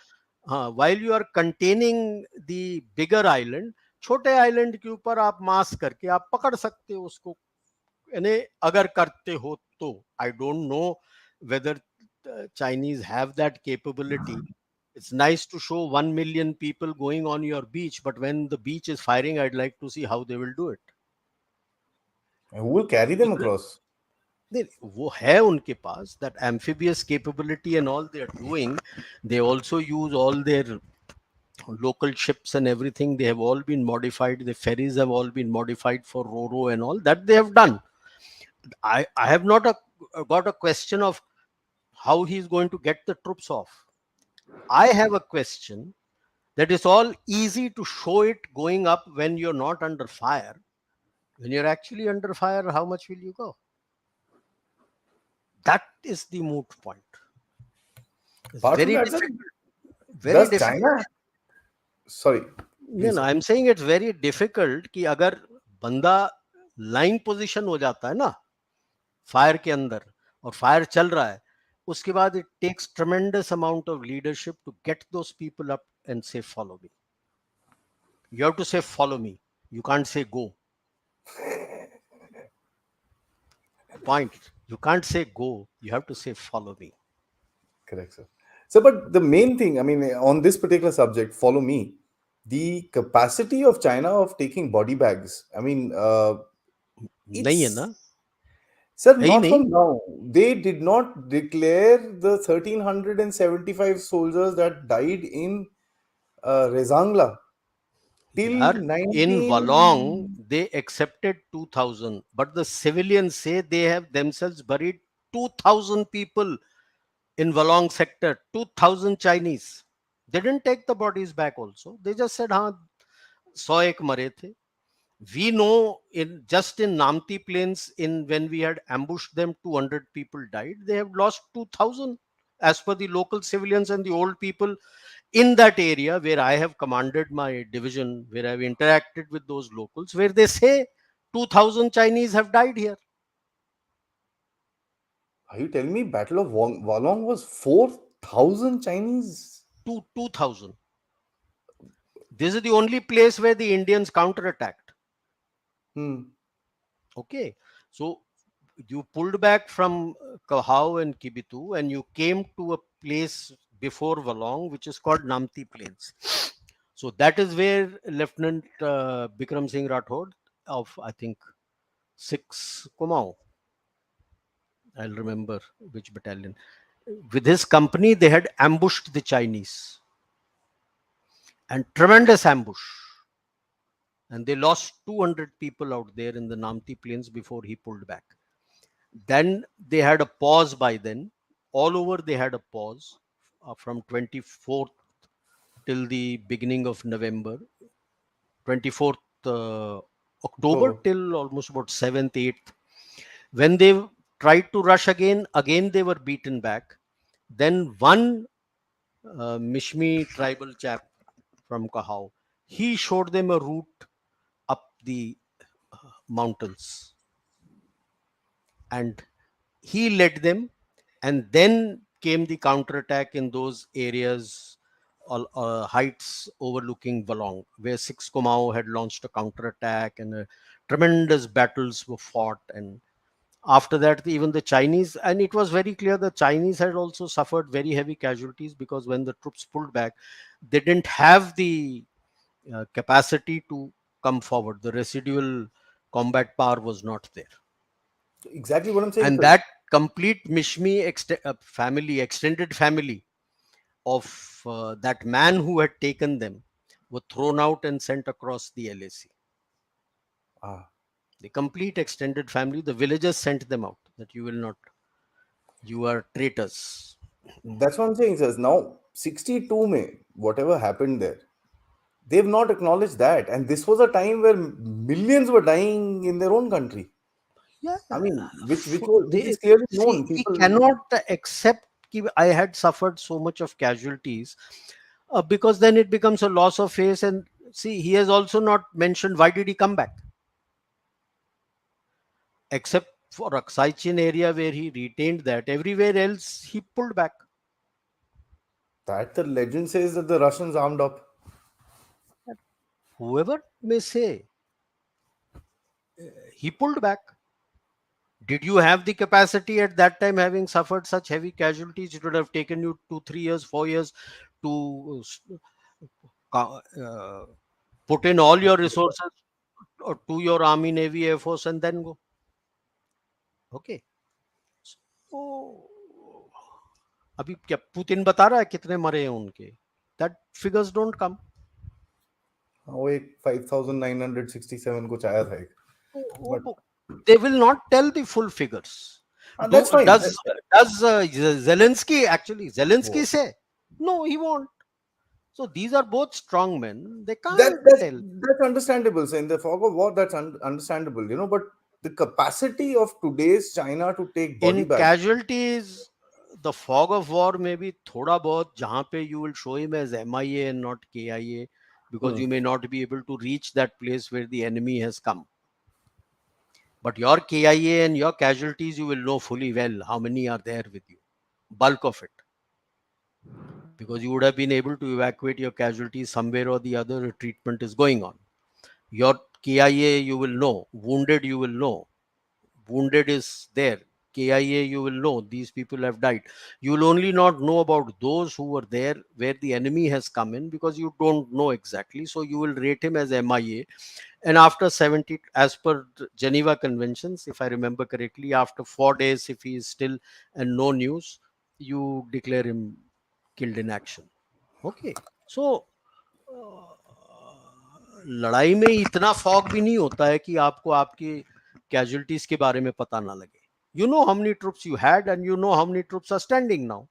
हाँ, while you are containing the bigger island, छोटे आइलैंड के ऊपर आप मास करके आप पकड़ सकते हो उसको. यानी अगर करते हो तो I don't know whether Chinese have that capability. It's nice to show 1 million people going on your beach, but when the beach is firing, I'd like to see how they will do it. Who will carry them across? वो है उनके पास that amphibious capability and all they are doing. They also use all their local ships and everything. They have all been modified. The ferries have all been modified for ro-ro and all that they have done. I have not got a question of how he's going to get the troops off. I have a question that is all easy to show it going up when you're not under fire. When you're actually under fire, how much will you go? That is the moot point. It's Apart from very that, sir, difficult. Very does difficult. China Sorry, No, please. no, I'm saying it's very difficult कि अगर बंदा line position हो जाता है ना fire के अंदर और फायर चल रहा है, उसके बाद it takes tremendous amount of leadership to get those people up and say follow me. You have to say follow me. You can't say go. Point. You can't say go. You have to say follow me. Correct, sir. So, but the main thing, I mean, on this particular subject, follow me. The capacity of China of taking body bags. I mean, नहीं है it's ना, sir, है ही not नहीं. from now. They did not declare the 1375 soldiers that died in Rezangla till Yaar, in 19. Valong, they accepted 2,000, but the civilians say they have themselves buried 2,000 people in Valong sector, 2,000 Chinese. They didn't take the bodies back also. They just said, हाँ, 100 मरे थे. We know in just in Namti plains, in when we had ambushed them, 200 people died. They have lost 2,000 as per the local civilians and the old people in that area where I have commanded my division, where I've interacted with those locals, where they say 2,000 Chinese have died here. Are you telling me Battle of Wolong was 4,000 Chinese? 2,000. This is the only place where the Indians counterattacked. Hmm. Okay. So you pulled back from Kahau and Kibitu and you came to a place before Valong, which is called Namti Plains. So that is where Lieutenant Bikram Singh Rathod of, I think, 6 Kumaon, I'll remember which battalion, with his company, they had ambushed the Chinese, and tremendous ambush. And they lost 200 people out there in the Namti Plains before he pulled back. Then they had a pause by then. All over they had a pause from 24th till the beginning of November, 24th October October. till almost about 7th, 8th. When they tried to rush again, again they were beaten back. Then one Mishmi tribal chap from Kahau, he showed them a route up the mountains and he led them. And then came the counterattack in those areas, heights overlooking Valong, where Six Komao had launched a counterattack and tremendous battles were fought. And after that, even the Chinese, and it was very clear the Chinese had also suffered very heavy casualties because when the troops pulled back, they didn't have the capacity to come forward. The residual combat power was not there. Exactly what I'm saying, And sir. that complete Mishmi family, extended family of that man who had taken them were thrown out and sent across the LAC. Ah, The complete extended family, the villagers sent them out that you will not, you are traitors. that's what I'm saying, sir. Now, 62 May, whatever happened there, they've not acknowledged that. And this was a time where millions were dying in their own country. Yeah, I mean, which they is clearly see known. he People, cannot accept कि I had suffered so much of casualties because then it becomes a loss of face. And see, he has also not mentioned why did he come back, except for Aksai area where he retained that. Everywhere else he pulled back. that the legend says that the Russians armed up. Whoever may say, he pulled back. Did you have the capacity at that time, having suffered such heavy casualties? It would have taken you 2, 3 years, 4 years to uh, put in all your resources to your army, navy, air force, and then go. Okay. So अभी क्या Putin बता रहा है कितने मरे हैं उनके? That figures don't come. वो एक 5,967 कुछ आया था एक. But They will not tell the full figures. that's fine. Does Zelensky actually? Zelensky Oh, say no, he won't. So these are both strong men. They that can't that's tell. that's understandable. So in the fog of war, that's understandable. But the capacity of today's China to take body In bags. casualties, the fog of war may be thoda bahut, jahan pe you will show him as MIA and not KIA. because Hmm. you may not be able to reach that place where the enemy has come. But your KIA and your casualties, you will know fully well how many are there with you, bulk of it, because you would have been able to evacuate your casualties somewhere or the other. Treatment is going on. Your KIA, you will know. Wounded, you will know. Wounded is there. KIA, you will know these people have died. You will only not know about those who were there where the enemy has come in, because you don't know exactly. So you will rate him as MIA. And after 70, as per the Geneva Conventions, if I remember correctly, after 4 days, if he is still and no news, you declare him killed in action. Okay. So लड़ाई में इतना fog भी नहीं होता है कि आपको आपकी कैजुअलिटीज के बारे में पता ना लगे. You know how many troops you had, and you know how many troops are standing now.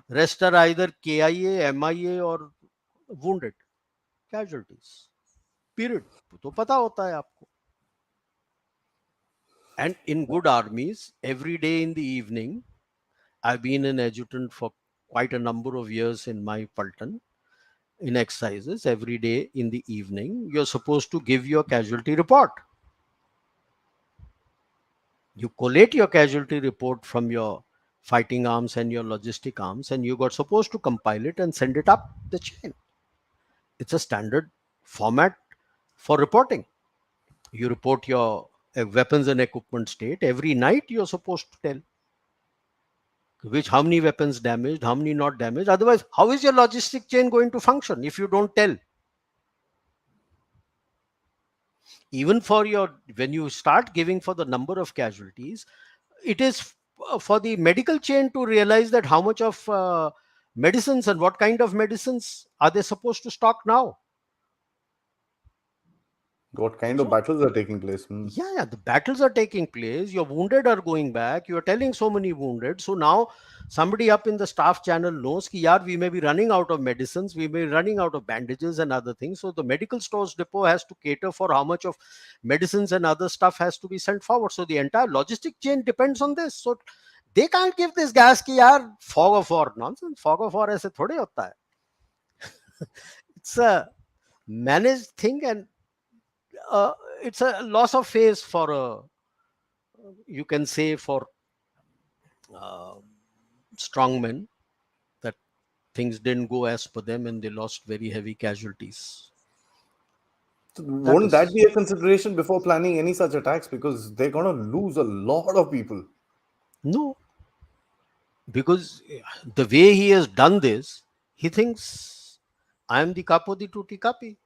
Rest are either KIA, MIA, or wounded casualties. Period. तो पता होता है आपको. And in good armies, every day in the evening, I've been an adjutant for quite a number of years in my Pulton. In exercises, every day in the evening, you're supposed to give your casualty report. You collate your casualty report from your fighting arms and your logistic arms, and you got supposed to compile it and send it up the chain. It's a standard format for reporting. You report your weapons and equipment state. Every night you're supposed to tell which, how many weapons damaged, how many not damaged. Otherwise, how is your logistic chain going to function if you don't tell? Even for your, when you start giving for the number of casualties, it is for the medical chain to realize that how much of medicines and what kind of medicines are they supposed to stock now. What kind of So battles are taking place? Hmm. yeah, the battles are taking place. Your wounded are going back. You are telling so many wounded. So now somebody up in the staff channel knows that, yaar, we may be running out of medicines, we may be running out of bandages and other things. So the medical stores depot has to cater for how much of medicines and other stuff has to be sent forward. So the entire logistic chain depends on this. So they can't give this gas ki yaar fog of war nonsense. Fog of war aise thode hota hai. It's a managed thing, and it's a loss of face for a, you can say, for uh, strongmen, that things didn't go as per them and they lost very heavy casualties. So That won't that is be a consideration before planning any such attacks? Because they're gonna lose a lot of people. no, because the way he has done this, he thinks I am the capo di tutti capi.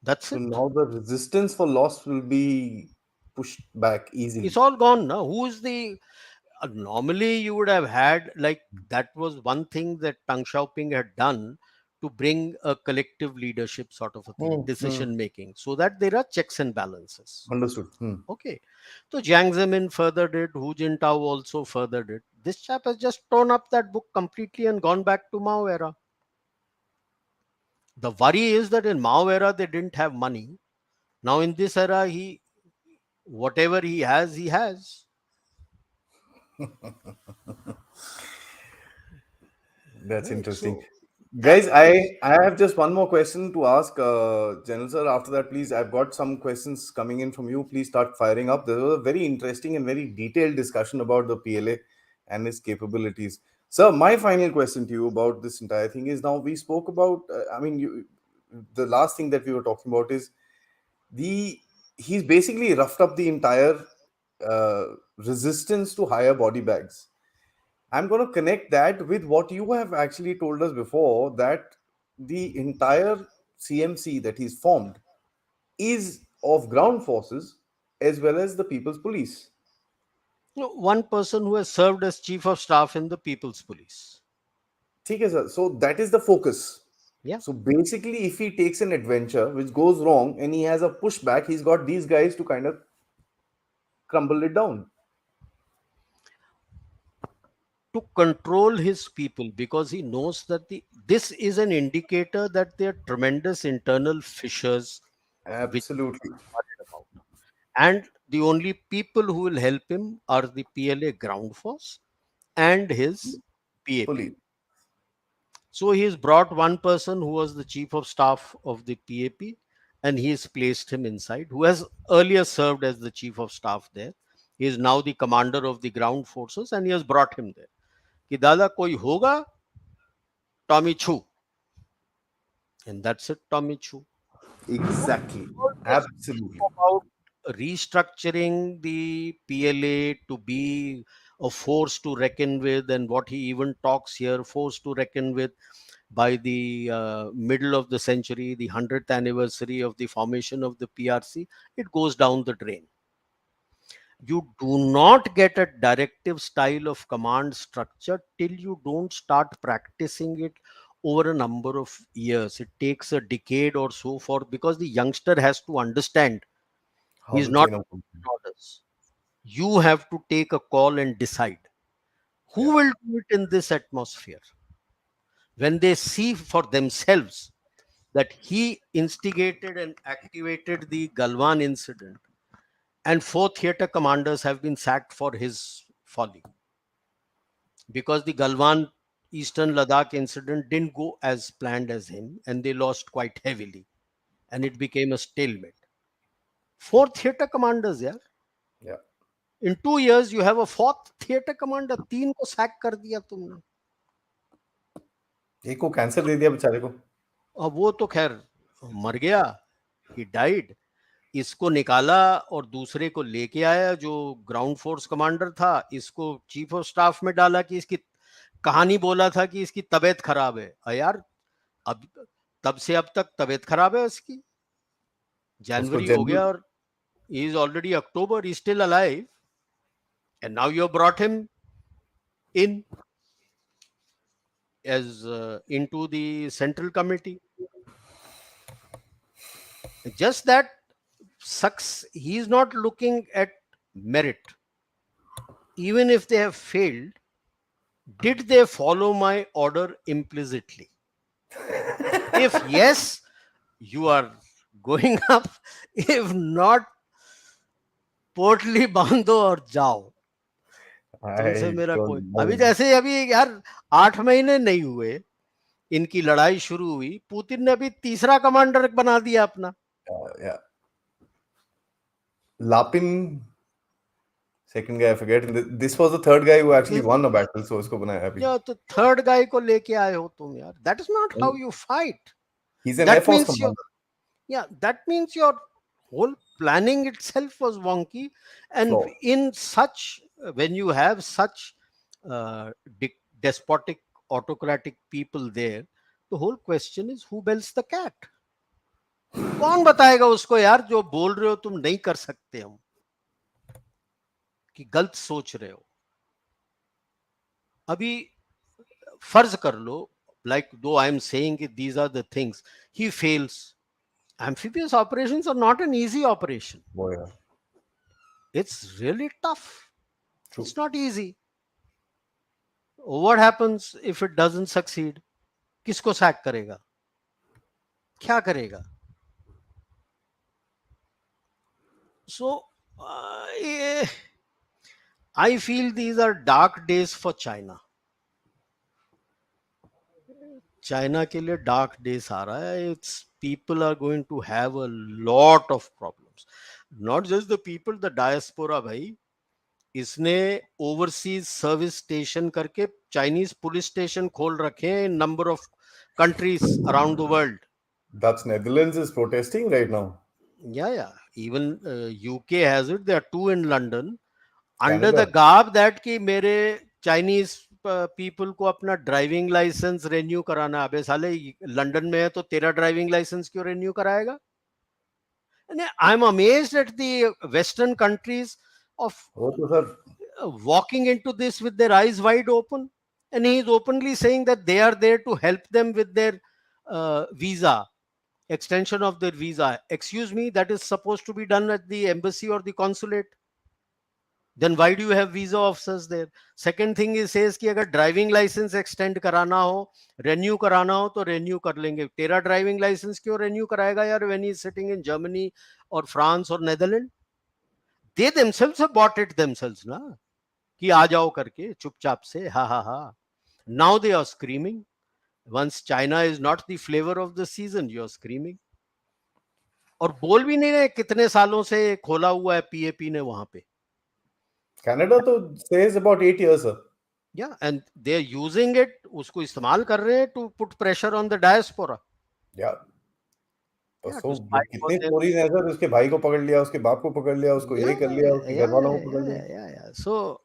That's So it. now the resistance for loss will be pushed back It's easily. all gone now. Who is the normally you would have had, like, that was one thing that Tang Xiaoping had done, to bring a collective leadership sort of a thing, Hmm, hmm. decision making, so that there are checks and balances. Understood. Hmm. Okay. So Jiang Zemin furthered it, Hu Jintao also furthered it. This chap has just torn up that book completely and gone back to Mao era. The worry is that in Mao era they didn't have money. Now in this era, he, whatever he has, he has. That's Right. interesting. So that Guys, is I have just one more question to ask General Sir. After that, please, I've got some questions coming in from you. Please start firing up. There was a very interesting and very detailed discussion about the PLA and its capabilities. Sir, my final question to you about this entire thing is, now we spoke about, the last thing that we were talking about is the he's basically roughed up the entire uh, resistance to higher body bags. I'm going to connect that with what you have actually told us before, that the entire CMC that he's formed is of ground forces as well as the People's Police. one person who has served as chief of staff in the People's Police. ठीक है, sir. So that is the focus. Yeah. So basically, if he takes an adventure which goes wrong and he has a pushback, he's got these guys to kind of crumble it down. To control his people, because he knows that this is an indicator that there are tremendous internal fissures which Absolutely. he's worried about. And the only people who will help him are the PLA ground force and his PAP. Fully. So he has brought one person who was the chief of staff of the PAP, and he has placed him inside, who has earlier served as the chief of staff there. He is now the commander of the ground forces, and he has brought him there. कि दादा कोई होगा, Tommy Chu. And that's it, Tommy Chu. So Exactly. all this Absolutely. about restructuring the PLA to be a force to reckon with, and what he even talks here, force to reckon with by the middle of the century, the 100th anniversary of the formation of the PRC, it goes down the drain. You do not get a directive style of command structure till you don't start practicing it over a number of years. It takes a decade or so for, because the youngster has to understand How he's the not chain of command. orders. You have to take a call and decide Yeah. who will do it in this atmosphere. When they see for themselves that he instigated and activated the Galwan incident, and four theater commanders have been sacked for his folly, because the Galwan Eastern Ladakh incident didn't go as planned as him, and they lost quite heavily, and it became a stalemate. Four theater commanders, yeah. Yeah. In 2 years, you have a fourth theater commander. तीन को sack कर दिया तुमने. एक को cancer दे दिया बेचारे को. अब वो तो खैर मर गया, he died. इसको निकाला और दूसरे को लेके आया जो ग्राउंड फोर्स कमांडर था, इसको चीफ ऑफ स्टाफ में डाला कि इसकी कहानी बोला था कि इसकी तबीयत खराब है. यार अब तब से अब तक तबीयत खराब है इसकी. उसको जनवरी हो जनरल. गया और he is already October, he is still alive, and now you have brought him in as into the central committee. Just that sucks. He is not looking at merit. Even if they have failed, did they follow my order implicitly? If yes, you are going up. If not, पोटली बांधो और जाओ. तुमसे I मेरा कोई don't अभी know. जैसे अभी यार 8 महीने नहीं हुए, इनकी लड़ाई शुरू हुई, पुतिन ने अभी तीसरा कमांडर बना दिया अपना. Yeah. Lapin, second guy, I forget. This was the third guy who actually won a battle, so उसको बनाया अभी. या तो थर्ड गाय को लेके आए हो तुम यार. That is not how you fight. He's an Air That Force means your, commander. yeah, that means your whole planning itself was wonky. And Flaw. in such, when you have such uh, despotic autocratic people there, the whole question is who bells the cat. कौन बताएगा उसको यार जो बोल रहे हो तुम नहीं कर सकते, हम कि गलत सोच रहे हो. अभी फर्ज कर लो, like though I am saying these are the things, he fails. Amphibious operations are not an easy operation. Boy, yeah. It's really tough. True. It's not easy. What happens if it doesn't succeed? किसको sac करेगा, क्या करेगा? So I feel these are dark days for China. China के लिए dark days आ रहा है. It's people are going to have a lot of problems. Not just the people, the diaspora. भाई इसने ओवरसीज सर्विस स्टेशन करके Chinese police station खोल रखे हैं in number of countries around the world. That's Netherlands is protesting right now. या even UK has it. There are two in London under Canada. The garb that कि मेरे Chinese people को अपना driving licence renew कराना. अबे साले London में है तो तेरा ड्राइविंग लाइसेंस क्यों रेन्यू कराएगा? I am amazed at the western countries of वो तो sir walking into this with their eyes wide open, and he is openly saying that they are there to help them with their visa, extension of their visa. Excuse me, that is supposed to be done at the embassy or the consulate. Then why do you have visa officers there? Second thing he says कि अगर driving licence extend कराना हो, renew कराना हो तो renew कर लेंगे. तेरा ड्राइविंग लाइसेंस क्यों रेन्यू कराएगा यार when he is sitting in Germany or France or Netherlands? They themselves have bought it themselves ना, कि आ जाओ करके चुपचाप से. हा हा हा. Now they are screaming. Once China is not the flavor of the season, you're screaming. और बोल भी नहीं रहे कितने सालों से खोला हुआ है पीएपी ने वहां पे. Canada तो says about 8 years, sir. Yeah and they are using it, उसको इस्तेमाल कर रहे हैं to put pressure on the diaspora. Yeah. Yeah so to वो स्पाई फॉर कितनी देम. स्टोरीज हैं सर, उसके भाई को पकड़ लिया, उसके बाप को पकड़ लिया, उसको या ये कर लिया, उसके या घर वालों को पकड़ लिया. या सो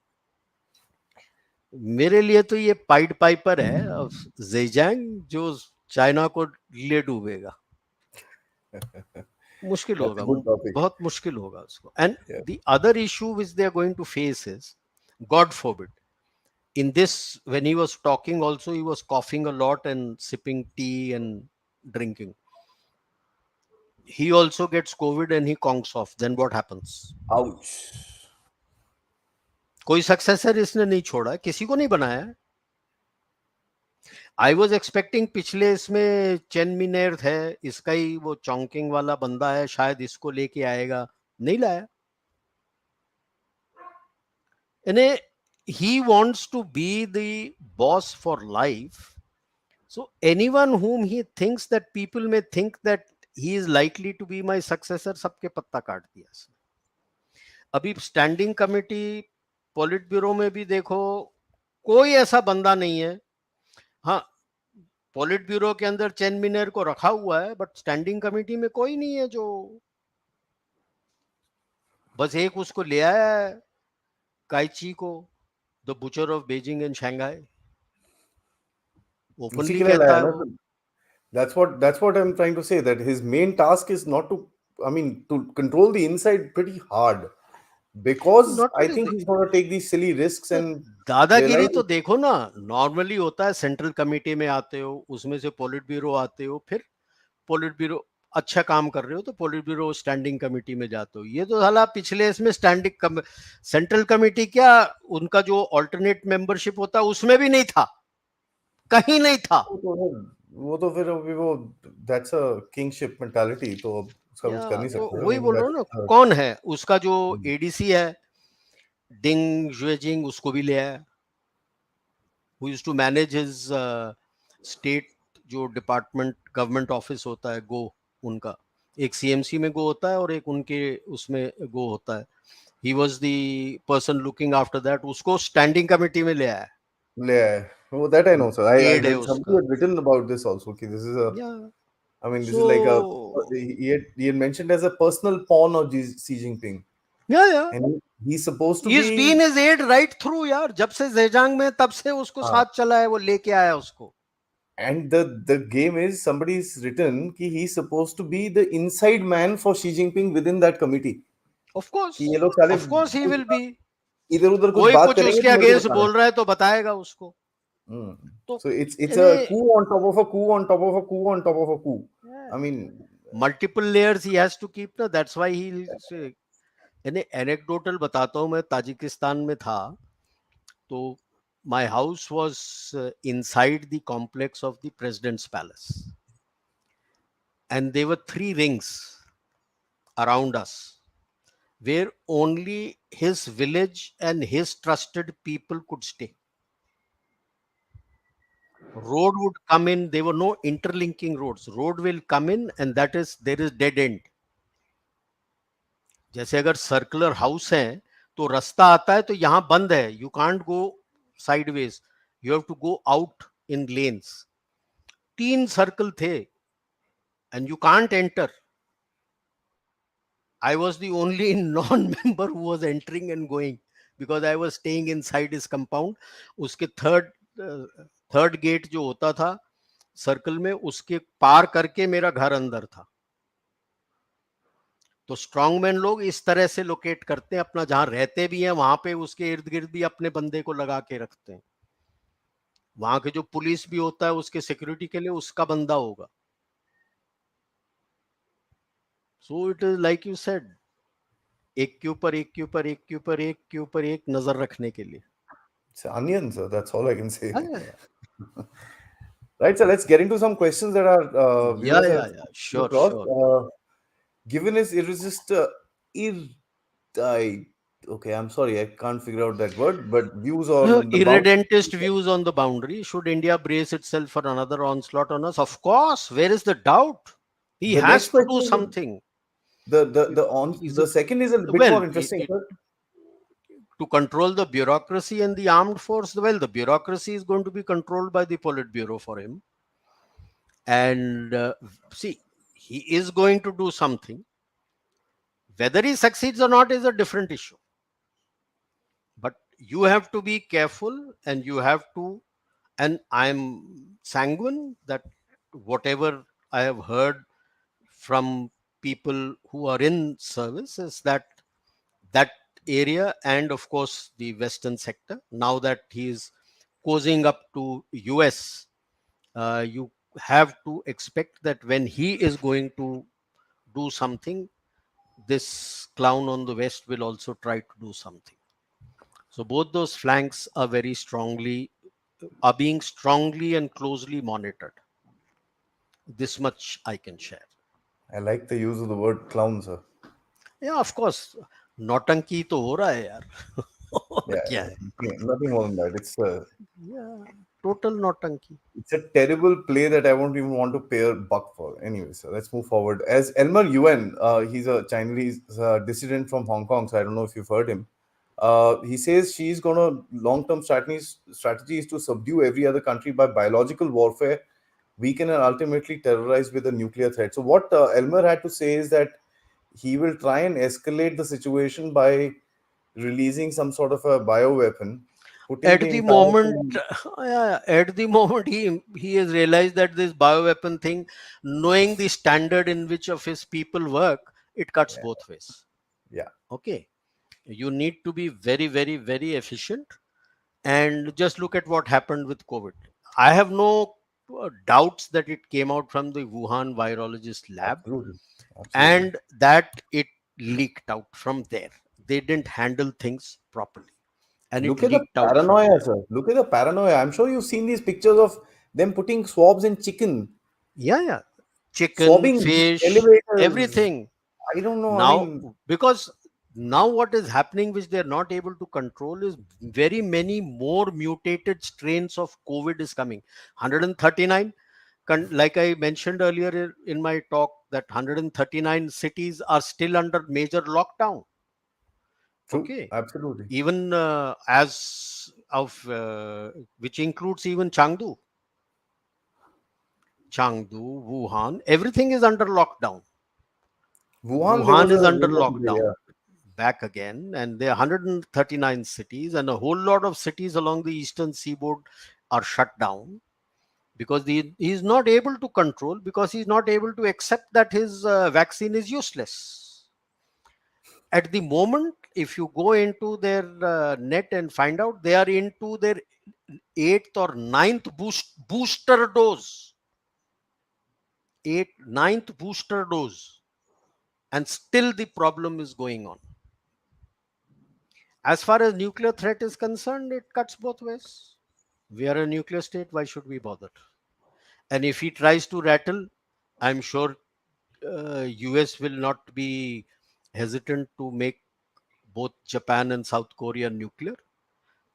मेरे लिए तो ये पाइड पाइपर है ऑफ जेजैंग जो चाइना को ले डूबेगा. मुश्किल That's a होगा, good topic. बहुत मुश्किल होगा उसको. And Yeah. The other issue which they are going to face is, God forbid, in this, when he was talking also, he was coughing a lot and sipping tea and drinking. He also gets COVID and he conks off, then what happens? Ouch. कोई successor इसने नहीं छोड़ा, किसी को नहीं बनाया. I was expecting पिछले इसमें चेन मिनेर है, इसका ही वो चौंकिंग वाला बंदा है, शायद इसको लेके आएगा, नहीं लाया. यानी he wants to be the boss for life. So anyone whom he thinks that people may think that he is likely to be my successor, सबके पत्ता काट दिया इसने. अभी स्टैंडिंग कमेटी पॉलिट ब्यूरो में भी देखो, कोई ऐसा बंदा नहीं है. हाँ, पॉलिट ब्यूरो के अंदर चेन मिनेर को रखा हुआ है, बट स्टैंडिंग कमेटी में कोई नहीं है. जो बस एक उसको ले आया है, काइची को, the butcher of Beijing and Shanghai, उसी ओपनली के लिए कहता लाया है ना वो. Sir. That's what I'm trying to say, that his main task is not to, I mean, to control the inside pretty hard, because not I think only he's going to take these silly risks and दादागिरी realize. तो देखो ना, normally होता है central committee में आते हो, उसमें से पॉलिट ब्यूरो आते हो, फिर पॉलिट ब्यूरो अच्छा काम कर रहे हो तो पॉलिट ब्यूरो स्टैंडिंग कमेटी में जाते हो. ये तो साला पिछले इसमें स्टैंडिंग सेंट्रल कमेटी क्या, उनका जो ऑल्टरनेट मेंबरशिप होता है उसमें भी नहीं था, कहीं नहीं था. वो तो फिर अभी वो, दैट्स अ किंगशिप मेंटालिटी, तो अब उसका कुछ कर या नहीं तो सकते. वही I mean, बोल रहा हूँ ना, that's कौन है उसका जो एडीसी है, डिंग जुएजिंग, उसको भी ले आया, who used to manage his state जो डिपार्टमेंट गवर्नमेंट ऑफिस होता है, गो, उनका एक सीएमसी में गो होता है और एक उनके उसमें गो होता है. He was the person looking after that, उसको स्टैंडिंग कमेटी में ले आया. Yeah. Oh, that I know, sir. I had है read somebody उसका. had written about this also. Okay, this is a, या I mean, this so is like a, he had mentioned as a personal pawn of Xi Jinping, या and he's supposed to he is be, been his aide right through यार, जब से जेजांग में तब से उसको uh, साथ चला है, वो लेके आया उसको. and the game is, somebody's written कि he's supposed to be the inside man for Xi Jinping within that committee. Of course, कि ये लोग साले ऑफ कोर्स ही कुछ विल बी. इधर उधर कुछ कोई बात कुछ करेंगे उसके तो मेरे को अगेंस्ट बताना. बोल रहा है तो बताएगा उसको. Hmm. तो So it's यानी a coup on top of a coup on top of a coup on top of a coup. I mean, multiple layers he has to keep ना, दैट्स व्हाई ही. यानी anecdotal बताता हूँ, मैं Tajikistan में था, तो my house was inside the complex of the president's palace, and there were 3 rings around us where only his village and his trusted people could stay. Road would come in, there were no interlinking roads, road will come in and that is, there is dead end. जैसे अगर circular house है तो रास्ता आता है तो यहां बंद है, you can't go sideways, you have to go out in lanes. 3 circle थे and you can't enter. I was the only non-member who was entering and going because I was staying inside his compound. उसके third gate जो होता था circle में, उसके पार करके मेरा घर अंदर था. तो स्ट्रॉन्गमैन लोग इस तरह से लोकेट करते हैं अपना, जहां रहते भी हैं वहां पे उसके इर्द गिर्द भी अपने बंदे को लगा के रखते हैं. वहां के जो पुलिस भी होता है उसके सिक्योरिटी के लिए उसका बंदा होगा. So it is like you said, एक के ऊपर एक के ऊपर एक के ऊपर एक के ऊपर एक नजर रखने के लिए. it's onion, sir. That's all I can say. हाँ, Right, so let's get into some questions that our या viewers have put sure across. Sure. Given his irresistible, Okay, I'm sorry, I can't figure out that word, but views on the boundary. Irredentist views on the boundary. Should India brace itself for another onslaught on us? Of course. Where is the doubt? He The has next to do question is something. Is the it second is a bit well more interesting, sir. to control the bureaucracy and the armed force? Well, the bureaucracy is going to be controlled by the Politburo for him, and see, he is going to do something. Whether he succeeds or not is a different issue. But you have to be careful, and you have to. And I'm sanguine that whatever I have heard from people who are in service is that that area, and of course the western sector, now that he is cozying up to US, you have to expect that when he is going to do something, this clown on the west will also try to do something. So both those flanks are being strongly and closely monitored. This much I can share. I like the use of the word clown, sir. Yeah, of course. नौटंकी तो हो रहा है यार. और Yeah, क्या है? nothing more than that. Yeah, total नौटंकी. It's a terrible play that I won't even want to pay a buck for. Anyway, so let's move forward. As Elmer Yuan, he's a Chinese dissident from Hong Kong, so I don't know if you've heard him. He says she's going to long-term strategy is to subdue every other country by biological warfare, weaken and ultimately terrorize with a nuclear threat. So what Elmer had to say is that he will try and escalate the situation by releasing some sort of a bioweapon, putting At the the entire moment, thing. yeah, at the moment, he has realized that this bioweapon thing, knowing the standard in which of his people work, it cuts Yeah, both ways. yeah, Okay, you need to be very, very, very efficient. And just look at what happened with COVID. I have no doubts that it came out from the Wuhan virologist lab, absolutely, absolutely. and that it leaked out from there. They didn't handle things properly, and it Look at the leaked out from paranoia, there. sir. Look at the paranoia. I'm sure you've seen these pictures of them putting swabs in chicken, Yeah, yeah. Chicken, swabbing fish, elevators. everything. I don't know. I Now, mean, because now what is happening, which they're not able to control, is very many more mutated strains of COVID is coming. 139, like I mentioned earlier in my talk, that 139 cities are still under major lockdown. true, Okay. absolutely. Even as of which includes even Chengdu, Wuhan, everything is under lockdown. Wuhan, there Wuhan was is a under rumor today. lockdown Yeah, back again, and there are 139 cities, and a whole lot of cities along the eastern seaboard are shut down because he's not able to control, because he's not able to accept that his vaccine is useless. At the moment, if you go into their net and find out, they are into their eighth or ninth booster dose, ninth booster dose, and still the problem is going on. As far as nuclear threat is concerned, it cuts both ways. We are a nuclear state. Why should we bother? And if he tries to rattle, I'm sure US will not be hesitant to make both Japan and South Korea nuclear.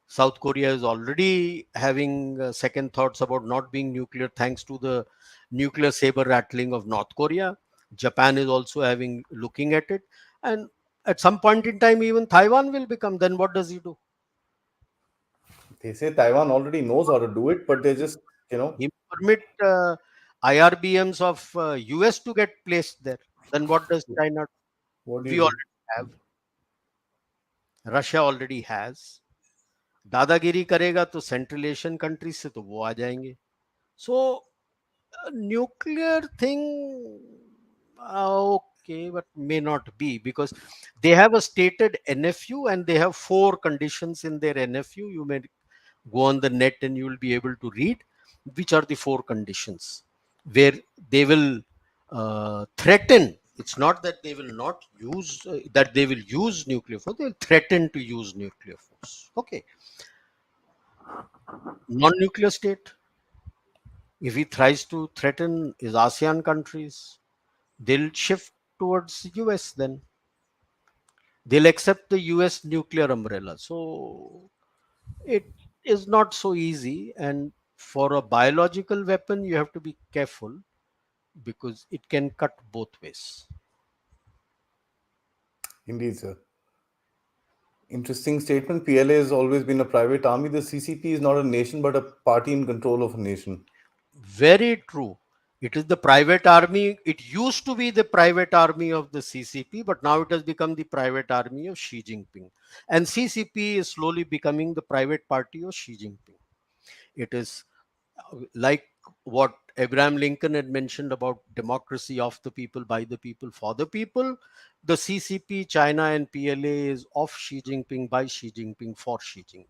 South Korea is already having second thoughts about not being nuclear thanks to the nuclear saber rattling of North Korea. Japan is also having looking at it, and at some point in time, even Taiwan will become. Then what does he do? they say Taiwan already knows how to do it, but they just, you know, He permit IRBMs of US to get placed there. Then what does China do? what do you We do? already have. Russia already has. दादागिरी करेगा तो central Asian countries से तो वो आ जाएंगे. So nuclear thing, okay, but may not be, because they have a stated NFU and they have four conditions in their NFU. You may go on the net and you will be able to read which are the four conditions where they will threaten. It's not that they will not use that they will use nuclear force. They will threaten to use nuclear force. Okay, non-nuclear state. If he tries to threaten his ASEAN countries, they'll shift towards US then. They'll accept the US nuclear umbrella. So it is not so easy. And for a biological weapon, you have to be careful because it can cut both ways. Indeed, sir. Interesting statement. PLA has always been a private army. The CCP is not a nation, but a party in control of a nation. Very true. It is the private army. It used to be the private army of the CCP, but now it has become the private army of Xi Jinping. And CCP is slowly becoming the private party of Xi Jinping. It is like what Abraham Lincoln had mentioned about democracy of the people, by the people, for the people. The CCP, China, and PLA is of Xi Jinping, by Xi Jinping, for Xi Jinping.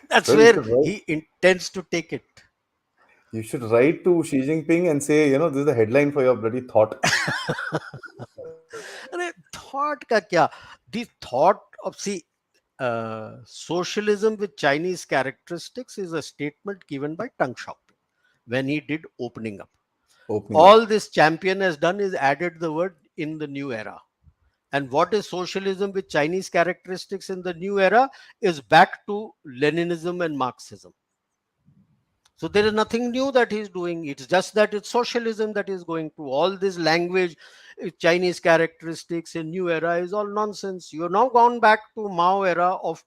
That's Well, you where should write. he intends to take it. You should write to Xi Jinping and say, this is the headline for your bloody thought. अरे thought का क्या? The thought of, see, socialism with Chinese characteristics is a statement given by Deng Xiaoping when he did opening up. Opening up. All this champion has done is added the word in the new era. And what is socialism with Chinese characteristics in the new era is back to Leninism and Marxism. So there is nothing new that he's doing. It's just that it's socialism that is going to all this language, Chinese characteristics in new era is all nonsense. You're now gone back to Mao era of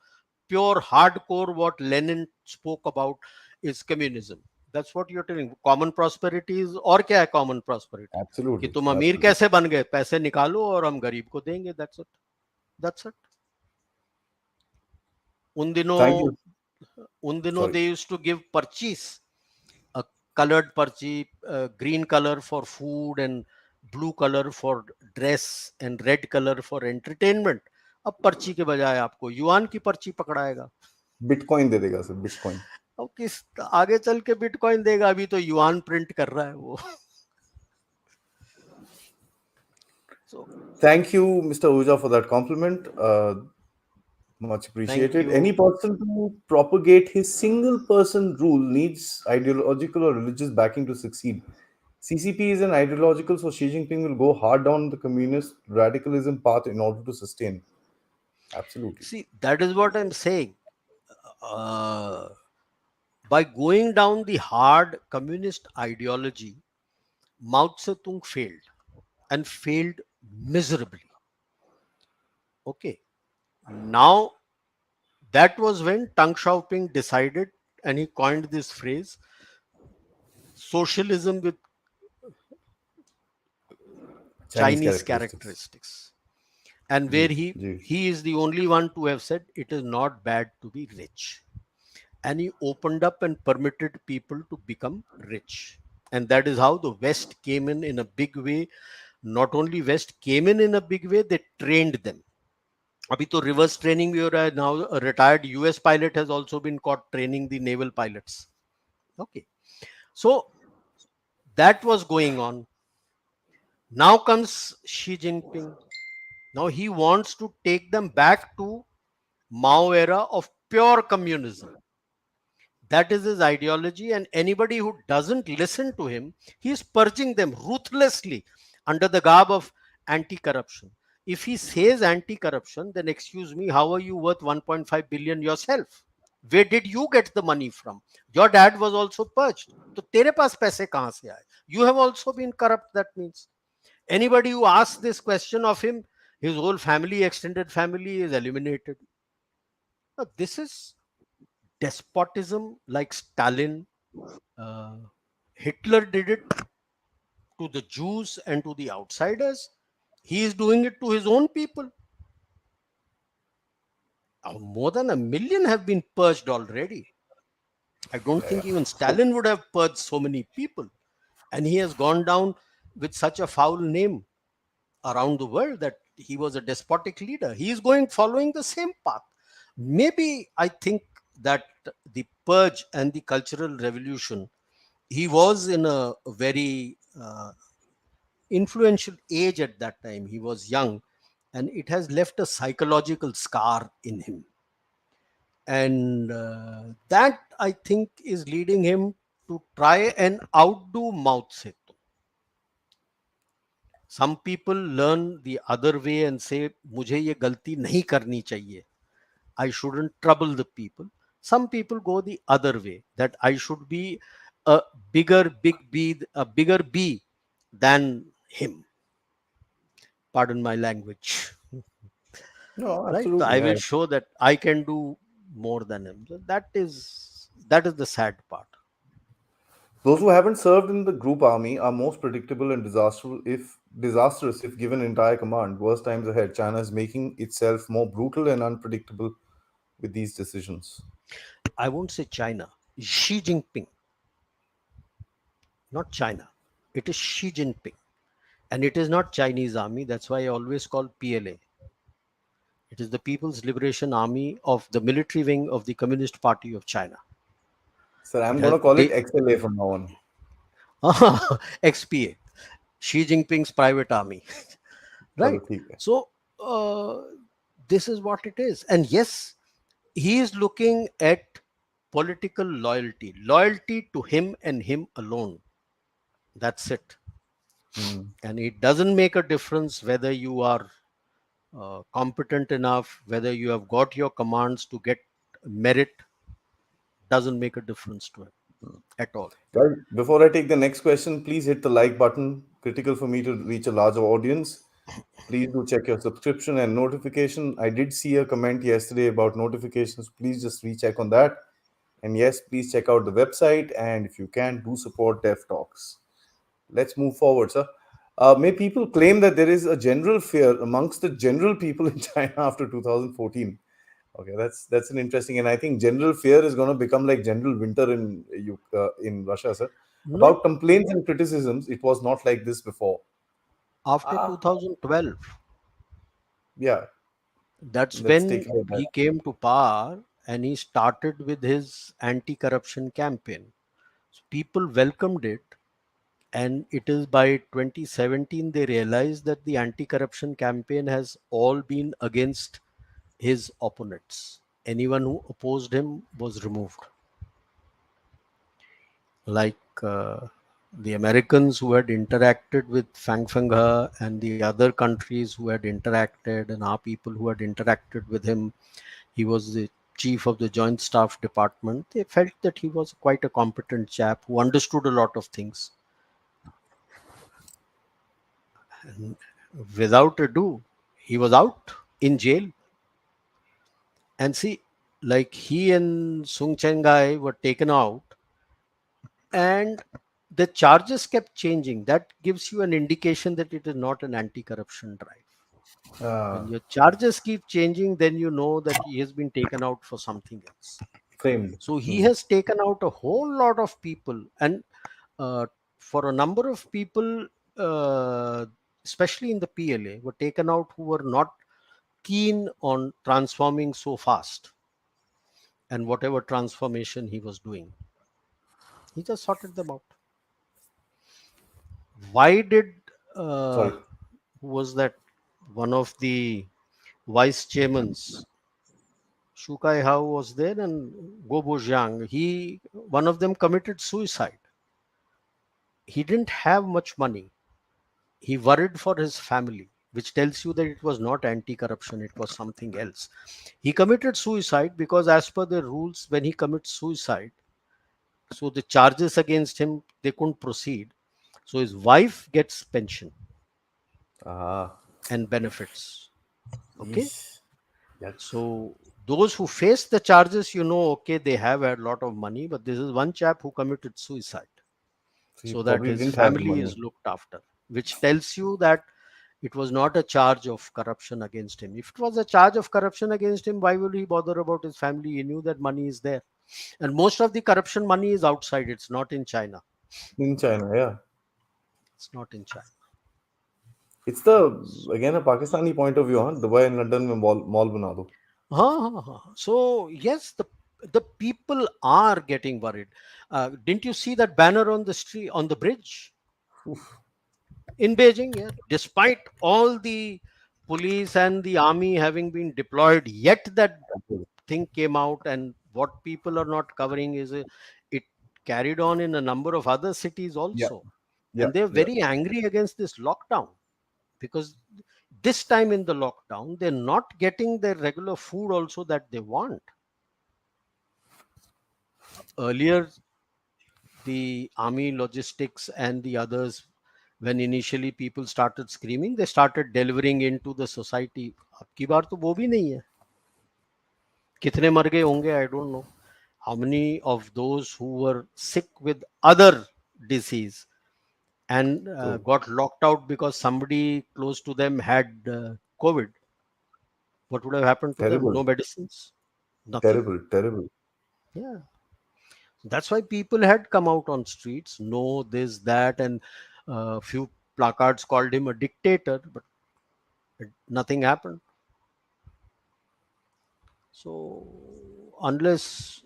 pure hardcore. What Lenin spoke about is communism. That's what you're telling. Common prosperity is, और क्या है common prosperity? कि Absolutely. तुम अमीर Absolutely. कैसे बन गए? पैसे निकालो और हम गरीब को देंगे. That's it. That's it. उन Thank दिनों you. उन दिनों Sorry. they used to give पर्चीज, a colored parchi, green color for food and blue color for dress and red color for entertainment. अब पर्ची के बजाय आपको युआन की पर्ची पकड़ाएगा. बिटकॉइन दे देगा सर, बिटकॉइन. अब किस आगे चल के बिटकॉइन देगा, अभी तो युआन प्रिंट कर रहा है वो. So Thank you, Mr. Oja, for that compliment. Much thank appreciated. Any you. person to propagate his single person rule needs ideological or religious backing to succeed. CCP is an ideological, so Xi Jinping will go hard down the communist radicalism path in order to sustain. Absolutely. See, that is what I'm saying. Uh, by going down the hard communist ideology, Mao Zedong failed and failed miserably. Okay. Now, that was when Deng Xiaoping decided and he coined this phrase, socialism with Chinese Chinese characteristics. characteristics. And where Ji, he, ji. he is the only one to have said it is not bad to be rich. And he opened up and permitted people to become rich. And that is how the West came in a big way. Not only West came in a big way, they trained them. अभी तो reverse training भी हो रहा है. Now a retired US pilot has also been caught training the naval pilots. Okay, so that was going on. Now comes Xi Jinping. Now he wants to take them back to Mao era of pure communism. That is his ideology, and anybody who doesn't listen to him, he is purging them ruthlessly under the garb of anti-corruption. If he says anti-corruption, then excuse me, how are you worth 1.5 billion yourself? Where did you get the money from? Your dad was also purged. तो तेरे पास पैसे कहाँ से आए? You have also been corrupt. That means anybody who asks this question of him, his whole family, extended family, is eliminated. Now, this is despotism like Stalin. Uh, Hitler did it to the Jews and to the outsiders. He is doing it to his own people. More than a million have been purged already. I don't think even So, Stalin would have purged so many people. And he has gone down with such a foul name around the world that he was a despotic leader. He is going following the same path. Maybe I think that the purge and the cultural revolution, he was in a very influential age at that time. He was young, and it has left a psychological scar in him. And that, I think, is leading him to try and outdo Mao Zedong. Some people learn the other way and say मुझे ये गलती नहीं करनी चाहिए, I shouldn't trouble the people. Some people go the other way, that I should be a a bigger B than him. Pardon my language. No, Right? So absolutely. I will show that I can do more than him. So that is the sad part. Those who haven't served in the group army are most predictable and disastrous if given entire command. Worse times ahead. China is making itself more brutal and unpredictable with these decisions. I won't say China. Xi Jinping, not China. It is Xi Jinping. And it is not Chinese army. That's why I always call PLA. It is the People's Liberation Army of the military wing of the Communist Party of China. Sir, It I'm has going to call it they XLA from now on. XPA, Xi Jinping's private army. Chalo, Right? theek hai. So uh, this is what it is. And yes, he is looking at political loyalty to him and him alone. That's it. Hmm. And it doesn't make a difference whether you are competent enough, whether you have got your commands to get merit, doesn't make a difference to him at all. Guys, before I take the next question, please hit the like button. Critical for me to reach a larger audience. Please do check your subscription and notification. I did see a comment yesterday about notifications. Please just recheck on that. And yes, please check out the website. And if you can, do support Dev Talks. Let's move forward, sir. May people claim that there is a general fear amongst the general people in China after 2014? Okay, that's an interesting, and I think general fear is going to become like general winter in Russia, sir. Not About complaints and criticisms, it was not like this before. after Ah, 2012. yeah, That's let's when take it at that. he came to power and he started with his anti corruption campaign. So people welcomed it. And it is by 2017 they realized that the anti corruption campaign has all been against his opponents. Anyone who opposed him was removed. Like the Americans who had interacted with Fang Fenghe and the other countries who had interacted, and our people who had interacted with him. He was the chief of the Joint Staff Department. They felt that he was quite a competent chap who understood a lot of things. And without ado, he was out in jail. And see, like he and Sung Chengai were taken out, and the charges kept changing. That gives you an indication that it is not an anti corruption drive. When Uh, your charges keep changing, then you know that he has been taken out for something else. framed. So he Hmm. has taken out a whole lot of people, and uh, for a number of people, uh, especially in the PLA, were taken out who were not keen on transforming so fast, and whatever transformation he was doing, he just sorted them out. Why did Sorry. who was that, one of the vice chairmans, Shukai Hao was there, and Gobo Jiang, he one of them committed suicide. He didn't have much money. He worried for his family, which tells you that it was not anti-corruption, it was something else. He committed suicide because as per the rules, when he commits suicide, so the charges against him, they couldn't proceed. So his wife gets pension Ah, and benefits. Okay. yeesh. Yuck. So those who face the charges, okay, they have had a lot of money, but this is one chap who committed suicide So he so that probably his didn't have the family money. is looked after, which tells you that it was not a charge of corruption against him. If it was a charge of corruption against him, why will he bother about his family? He knew that money is there. And most of the corruption money is outside, it's not in China. In China, yeah. It's not in China. It's again a Pakistani point of view, huh? Dubai and London mein mall bana do. So yes, the people are getting worried. Didn't you see that banner on the street, on the bridge Oof. in Beijing? Yeah, despite all the police and the army having been deployed, yet that thing came out. And what people are not covering is it carried on in a number of other cities Yeah, also, yeah, and they're yeah. very angry against this lockdown. because this time in the lockdown they're not getting their regular food also that they want. Earlier, the army logistics and the others, when initially people started screaming, they started delivering into the society. अब की बार तो वो भी नहीं है. कितने मर गए होंगे, I don't know. How many of those who were sick with other disease and True. got locked out because somebody close to them had COVID? What would have happened to them? Terrible, No medicines, nothing. terrible, terrible. Yeah. That's why people had come out on streets, no, this, that, and few placards called him a dictator, but nothing happened. So, unless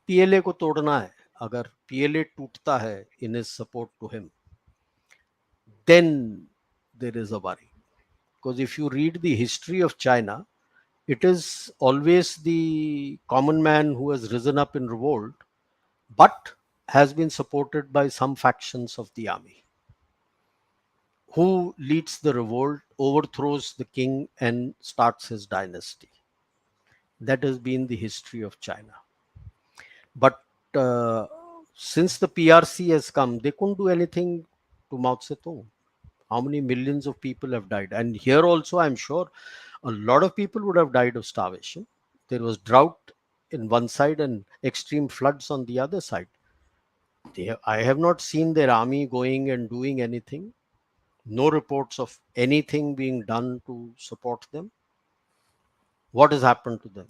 PLA को तोड़ना है, अगर PLA टूटता है in his support to him, then there is a worry. Because if you read the history of China, it is always the common man who has risen up in revolt, but has been supported by some factions of the army, who leads the revolt, overthrows the king, and starts his dynasty. That has been the history of China. But uh, since the PRC has come, they couldn't do anything to Mao Zedong. How many millions of people have died? And here also, I'm sure a lot of people would have died of starvation. There was drought in one side and extreme floods on the other side. I have not seen their army going and doing anything. No reports of anything being done to support them. What has happened to them?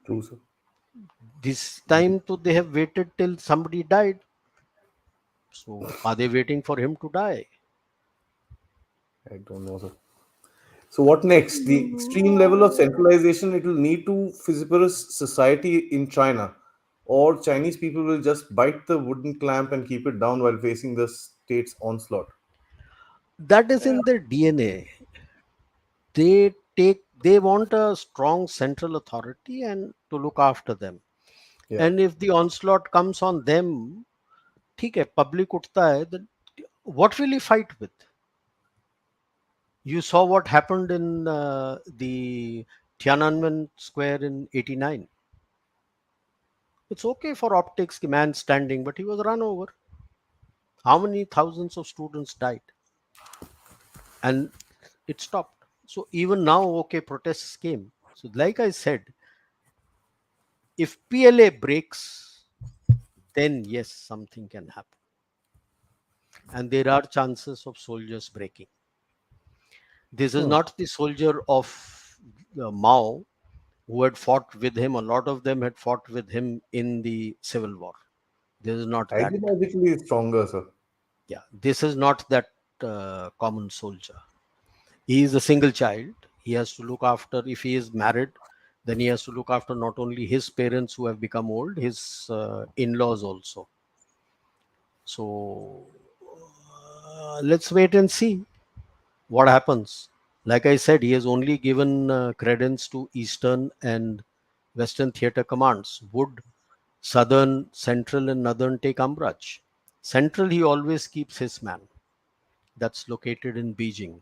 True, sir. This time, too, they have waited till somebody died. So, are they waiting for him to die? I don't know, sir. So what next? The extreme level of centralization it will need to physicalist society in China, or Chinese people will just bite the wooden clamp and keep it down while facing the state's onslaught. That is in their DNA. They want a strong central authority and to look after them. Yeah, And if the onslaught comes on them, ठीक है, public उठता है, then what will he fight with? You saw what happened in the Tiananmen Square in 89. It's okay for optics, the man standing, but he was run over. How many thousands of students died? And it stopped. So even now, okay, protests came. So, like I said, if PLA breaks, then yes, something can happen. And there are chances of soldiers breaking. This is hmm. not the soldier of Mao who had fought with him. A lot of them had fought with him in the civil war. This is not that. Ideologically stronger, sir. Yeah, this is not that common soldier. He is a single child. He has to look after, if he is married, then he has to look after not only his parents who have become old, his in-laws also. So let's wait and see what happens. Like I said, he has only given credence to Eastern and Western theater commands. Would Southern, Central, and Northern take umbrage? Central, he always keeps his man. That's located in Beijing.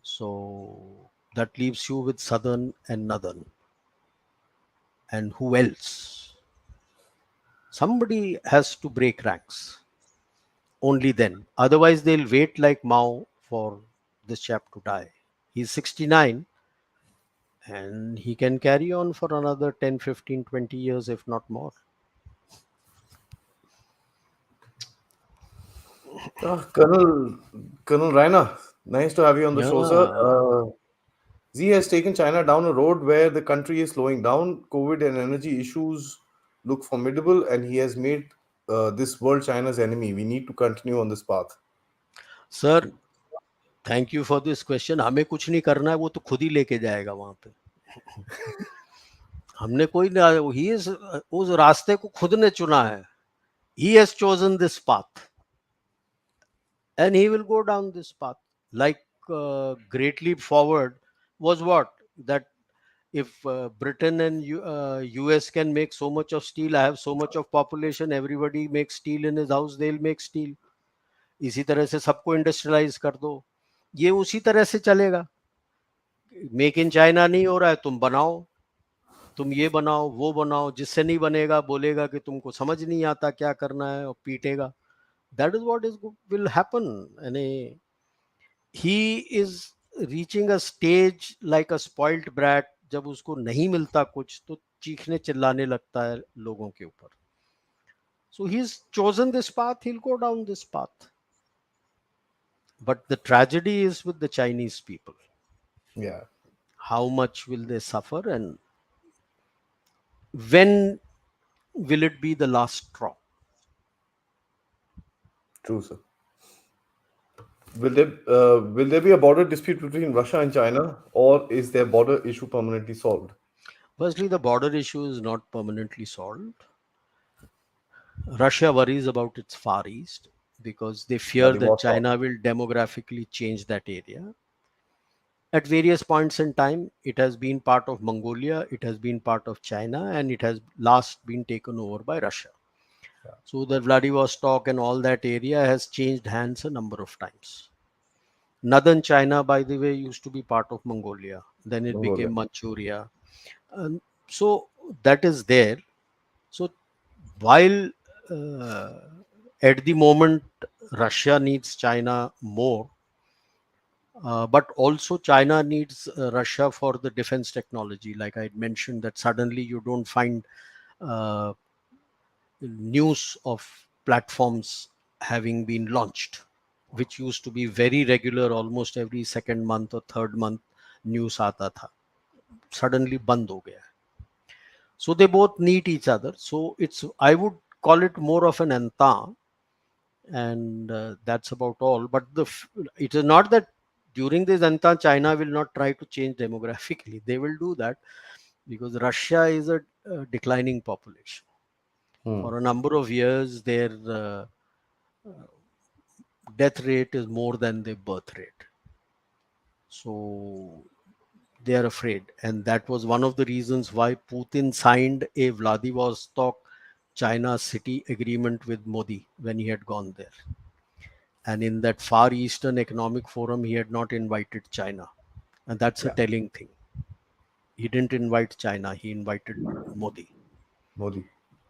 So that leaves you with Southern and Northern. And who else? Somebody has to break ranks. Only then. Otherwise, they'll wait like Mao for this chap to die. He's 69 and he can carry on for another 10, 15, 20 years, if not more. Colonel Rainer, nice to have you on the show, sir. Yeah. Z has taken China down a road where the country is slowing down. COVID and energy issues look formidable, and he has made this world China's enemy. We need to continue on this path. Sir, thank you for this question. हमें कुछ नहीं करना है, वो तो खुद ही लेके जाएगा वहां पे. हमने कोई ही इज उस रास्ते को खुद ने चुना है. He has chosen this path and he will go down this path. Like Great Leap Forward was what? That if Britain and US can make so much of steel, I have so much of population, everybody makes steel in his house, they'll make steel. इसी तरह से सबको industrialise कर दो, ये उसी तरह से चलेगा. मेक इन चाइना नहीं हो रहा है, तुम बनाओ, तुम ये बनाओ वो बनाओ, जिससे नहीं बनेगा बोलेगा कि तुमको समझ नहीं आता क्या करना है और पीटेगा. That is what is will happen. And he is reaching a stage like a spoilt brat. जब उसको नहीं मिलता कुछ तो चीखने चिल्लाने लगता है लोगों के ऊपर. So he's chosen this path, he'll go down this path. But the tragedy is with the Chinese people. Yeah, How much will they suffer, and when will it be the last straw? true, sir. Will there be a border dispute between Russia and China, or is their border issue permanently solved? Firstly, the border issue is not permanently solved. Russia worries about its Far East because they fear that Vladivostok. China will demographically change that area. At various points in time, it has been part of Mongolia, it has been part of China, and it has last been taken over by Russia. So the Vladivostok and all that area has changed hands a number of times. Northern China, by the way, used to be part of Mongolia. Then it Mongolia. became Manchuria. So that is there. So while uh, at the moment Russia needs China more, but also China needs Russia for the defense technology. Like I mentioned, that suddenly you don't find uh, news of platforms having been launched, which used to be very regular, almost every second month or third month news आता था. Suddenly बंद हो गया. So they both need each other. So it's, I would call it more of an entente, and that's about all. But it is not that during this entente China will not try to change demographically. They will do that because Russia is a declining population. Hmm. For a number of years, their death rate is more than their birth rate. So they are afraid. And that was one of the reasons why Putin signed a Vladivostok China city agreement with Modi when he had gone there. And in that Far Eastern Economic Forum, he had not invited China. And that's a Yeah, telling thing. He didn't invite China, he invited Modi. Modi.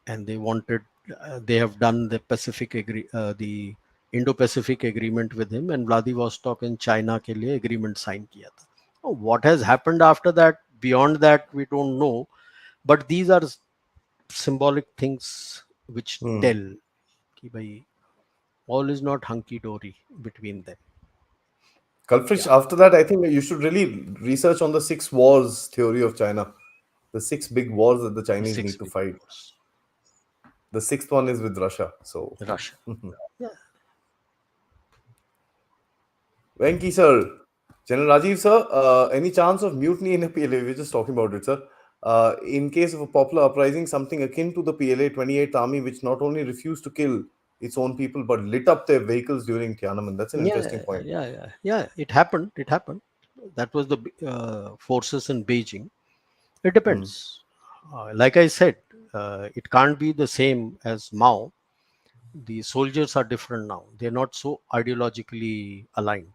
And they wanted, they have done the Indo-Pacific agreement with him, and Vladivostok and China के लिए agreement sign किया था. Oh, what has happened after that, beyond that, we don't know. But these are symbolic things which Hmm. tell कि भाई, all is not hunky dory between them. Culprits, Yeah, after that, I think you should really research on the six wars theory of China. The six big wars that the the Chinese six need to big fight. wars. The sixth one is with Russia. So, Russia. Yeah. Venki sir, General Rajiv sir, any chance of mutiny in a PLA? We're just talking about it, sir. In case of a popular uprising, something akin to the PLA 28th Army, which not only refused to kill its own people but lit up their vehicles during Tiananmen. That's an interesting Yeah, point. yeah. It happened. It happened. That was the forces in Beijing. It Hmm. depends. Like I said, it can't be the same as Mao. The soldiers are different now. They're not so ideologically aligned.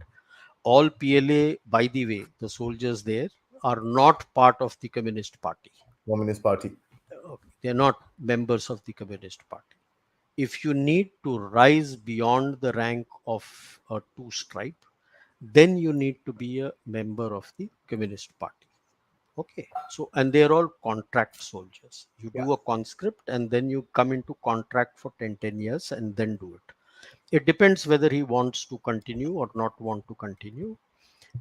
All PLA, by the way, the soldiers there are not part of the Communist Party. Communist Party. Okay. They're not members of the Communist Party. If you need to rise beyond the rank of a two stripe, then you need to be a member of the Communist Party. Okay. So, and they're all contract soldiers. You Yeah. do a conscript and then you come into contract for 10 years and then do it. It depends whether he wants to continue or not want to continue.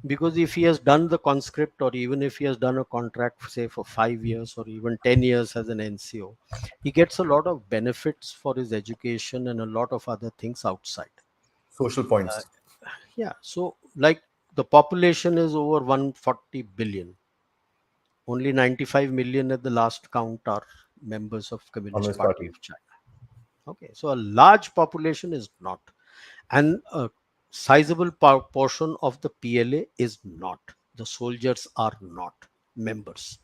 Because if he has done the conscript, or even if he has done a contract, say for 5 years or even 10 years as an NCO, he gets a lot of benefits for his education and a lot of other things outside. Social points. Yeah. So, like, the population is over 140 billion. Only 95 million at the last count are members of Communist Communist Party Party. of China. Okay. So, a large population is not. And a sizable portion of the PLA is not. The soldiers are not members.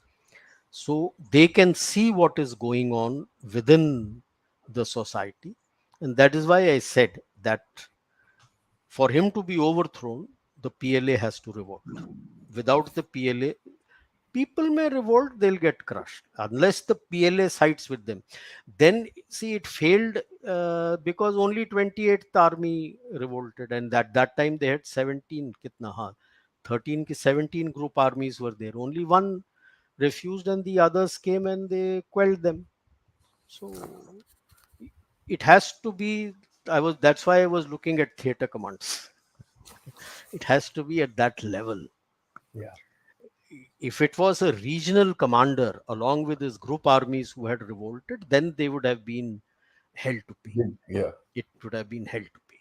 So they can see what is going on within the society. And that is why I said that for him to be overthrown, the PLA has to revolt. Without the PLA, people may revolt, they'll get crushed unless the PLA sides with them. Then see, it failed because only 28th army revolted, and at that time they had 17 kitna ha 13 ki 17 group armies were there. Only one refused, and the others came and they quelled them. So it has to be. I was That's why I was looking at theater commands. It has to be at that level. Yeah. If it was a regional commander along with his group armies who had revolted, then they would have been held to pay. Yeah. It would have been held to pay,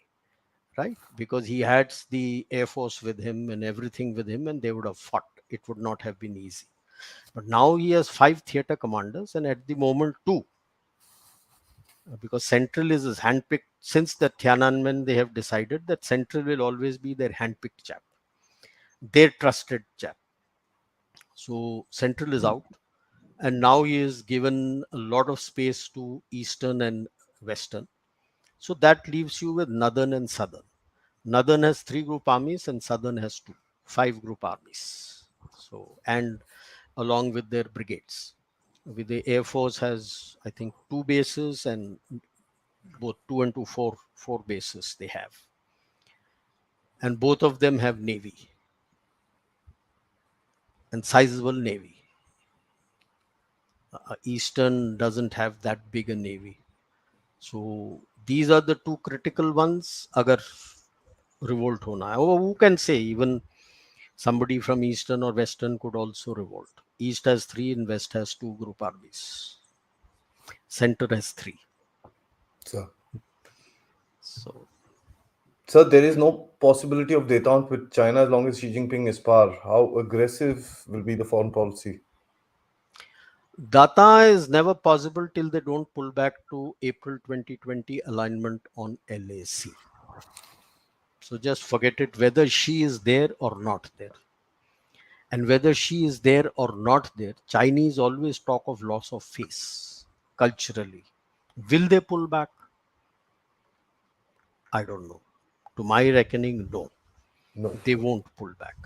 right? Because he had the air force with him and everything with him, and they would have fought. It would not have been easy. But now he has five theater commanders, and at the moment, two, because Central is his handpicked. Since the Tiananmen, they have decided that Central will always be their handpicked chap, their trusted chap. So Central is out, and now he is given a lot of space to Eastern and Western. So that leaves you with Northern and Southern. Northern has three group armies, and Southern has two, five group armies. So, and along with their brigades. With the Air Force has, I think, two bases, and both two and two, four bases they have. And both of them have navy, and sizable navy. Eastern doesn't have that big a navy. So these are the two critical ones. Agar revolt hona hai, or who can say, even somebody from Eastern or Western could also revolt. East has three and West has two group armies. Center has three. So, So so there is no possibility of détente with China as long as Xi Jinping is power. How aggressive will be the foreign policy? data is never possible till they don't pull back to April 2020 alignment on LAC. So just forget it, whether she is there or not there. And whether she is there or not there, Chinese always talk of loss of face culturally. Will they pull back? I don't know. To my reckoning, no, No. they won't pull back.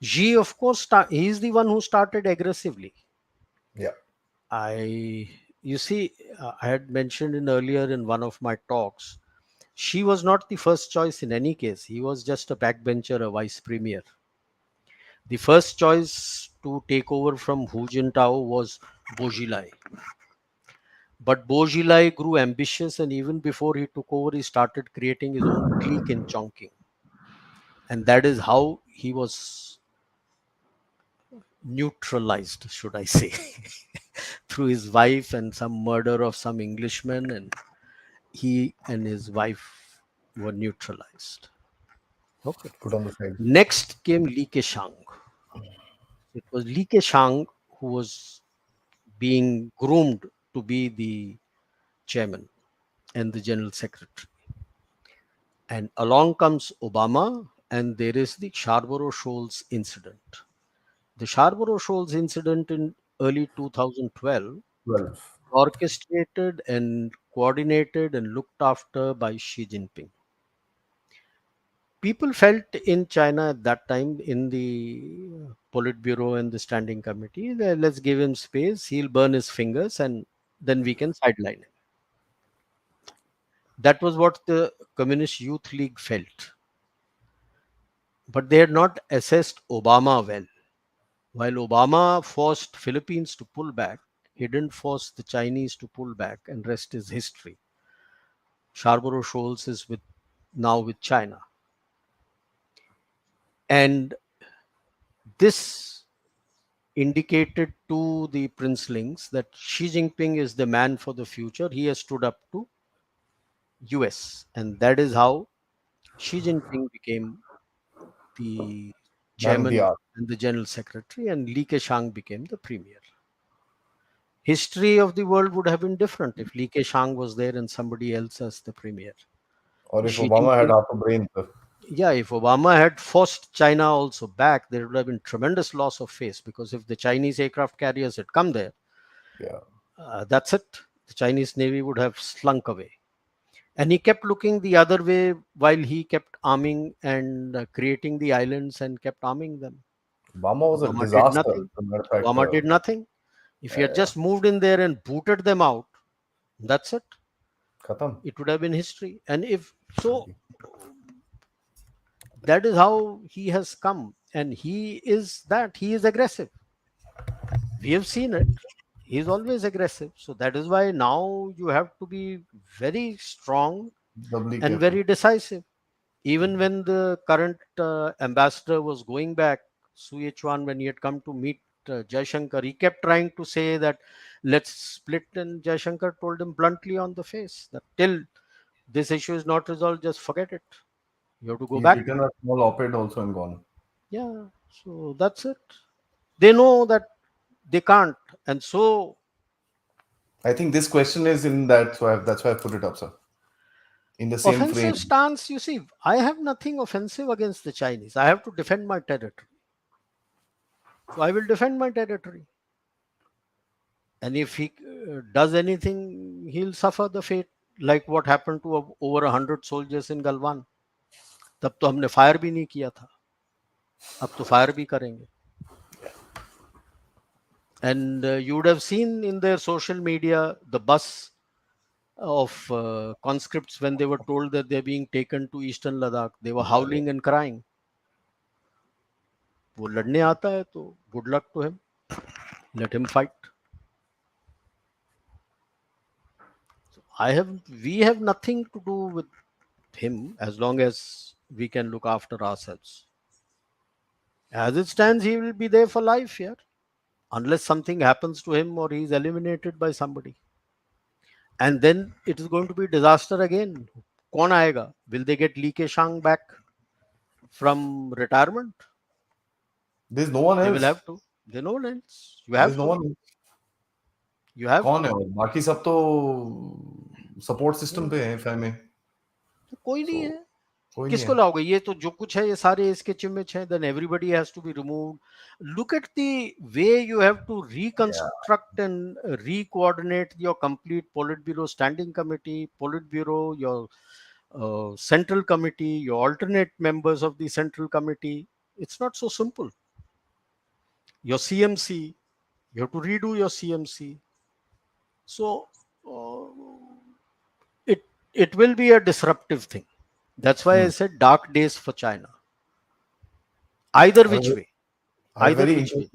Xi, of course, he is the one who started aggressively. Yeah. You see, I had mentioned in earlier in one of my talks, she was not the first choice in any case. He was just a backbencher, a vice premier. The first choice to take over from Hu Jintao was Bojilai. But Bojilai grew ambitious, and even before he took over, he started creating his own clique in Chongqing. And that is how he was neutralized, should I say, through his wife and some murder of some Englishman, and he and his wife were neutralized. Okay. Put on the side. Next came Li Keqiang. It was Li Keqiang who was being groomed to be the chairman and the general secretary. And along comes Obama, and there is the Scarborough Shoals incident. The Scarborough Shoals incident in early 2012, 12. orchestrated and coordinated and looked after by Xi Jinping. People felt in China at that time, in the Politburo and the Standing Committee, let's give him space, he'll burn his fingers, and then we can sideline him. That was what the Communist Youth League felt. But they had not assessed Obama well. While Obama forced Philippines to pull back, he didn't force the Chinese to pull back, and rest is history. Scarborough Shoals is now with China. And this indicated to the princelings that Xi Jinping is the man for the future. He has stood up to US. And that is how Xi Jinping became the Man of the chairman hour. and the general secretary, and Li Keqiang became the premier. History of the world would have been different if Li Keqiang was there and somebody else as the premier. Or if Xi Obama had Jinping, half a brain, sir. Yeah, if Obama had forced China also back, there would have been tremendous loss of face, because if the Chinese aircraft carriers had come there, Yeah. that's it. The Chinese Navy would have slunk away. And he kept looking the other way while he kept arming and creating the islands and kept arming them. Obama was a Obama did disaster. nothing. As a matter of fact, Obama did nothing. If he had yeah. just moved in there and booted them out, that's it. Khatam. It would have been history. And if so, that is how he has come. And he is aggressive. We have seen it. He is always aggressive. So that is why now you have to be very strong Doubly and careful. very decisive. Even when the current ambassador was going back, Su Chuan, when he had come to meet Jaishankar, he kept trying to say that let's split, and Jaishankar told him bluntly on the face that till this issue is not resolved, just forget it. You have to go He's back. written a small op-ed also and gone. Yeah, so that's it. They know that they can't, and so I think this question is in that, so that's why I put it up, sir. In the same offensive frame. stance. You see, I have nothing offensive against the Chinese. I have to defend my territory, so I will defend my territory. And if he does anything, he'll suffer the fate like what happened to over 100 soldiers in Galwan. तब तो हमने fire भी नहीं किया था, अब तो fire भी करेंगे. And you would have seen in their social media the bus of conscripts when they were told that they're being taken to eastern Ladakh. They were howling and crying. वो लड़ने आता है तो good luck to him. Let him fight. We have nothing to do with him as long as we can look after ourselves. As it stands, he will be there for life here, unless something happens to him or he is eliminated by somebody. And then it is going to be disaster again. कौन आएगा? Will they get Li Keqiang back from retirement? There's no one They will else. have to. They no one else. You There's have no to. one else. You have कौन है to. और बाकी सब तो support system पे है FI में. तो कोई सो नहीं है. कोई नहीं किसको है. लाओगे? ये तो जो कुछ है ये सारे इसके चिमिच हैं. Then everybody has to be removed. Look at the way you have to reconstruct and re-coordinate your complete Politburo standing committee, Politburo, your central committee, your alternate members of the central committee. It's not so simple. Your CMC, you have to redo your CMC. So it it will be a disruptive thing. That's why I Hmm. said dark days for China. Either I have, which way. I have Either which way.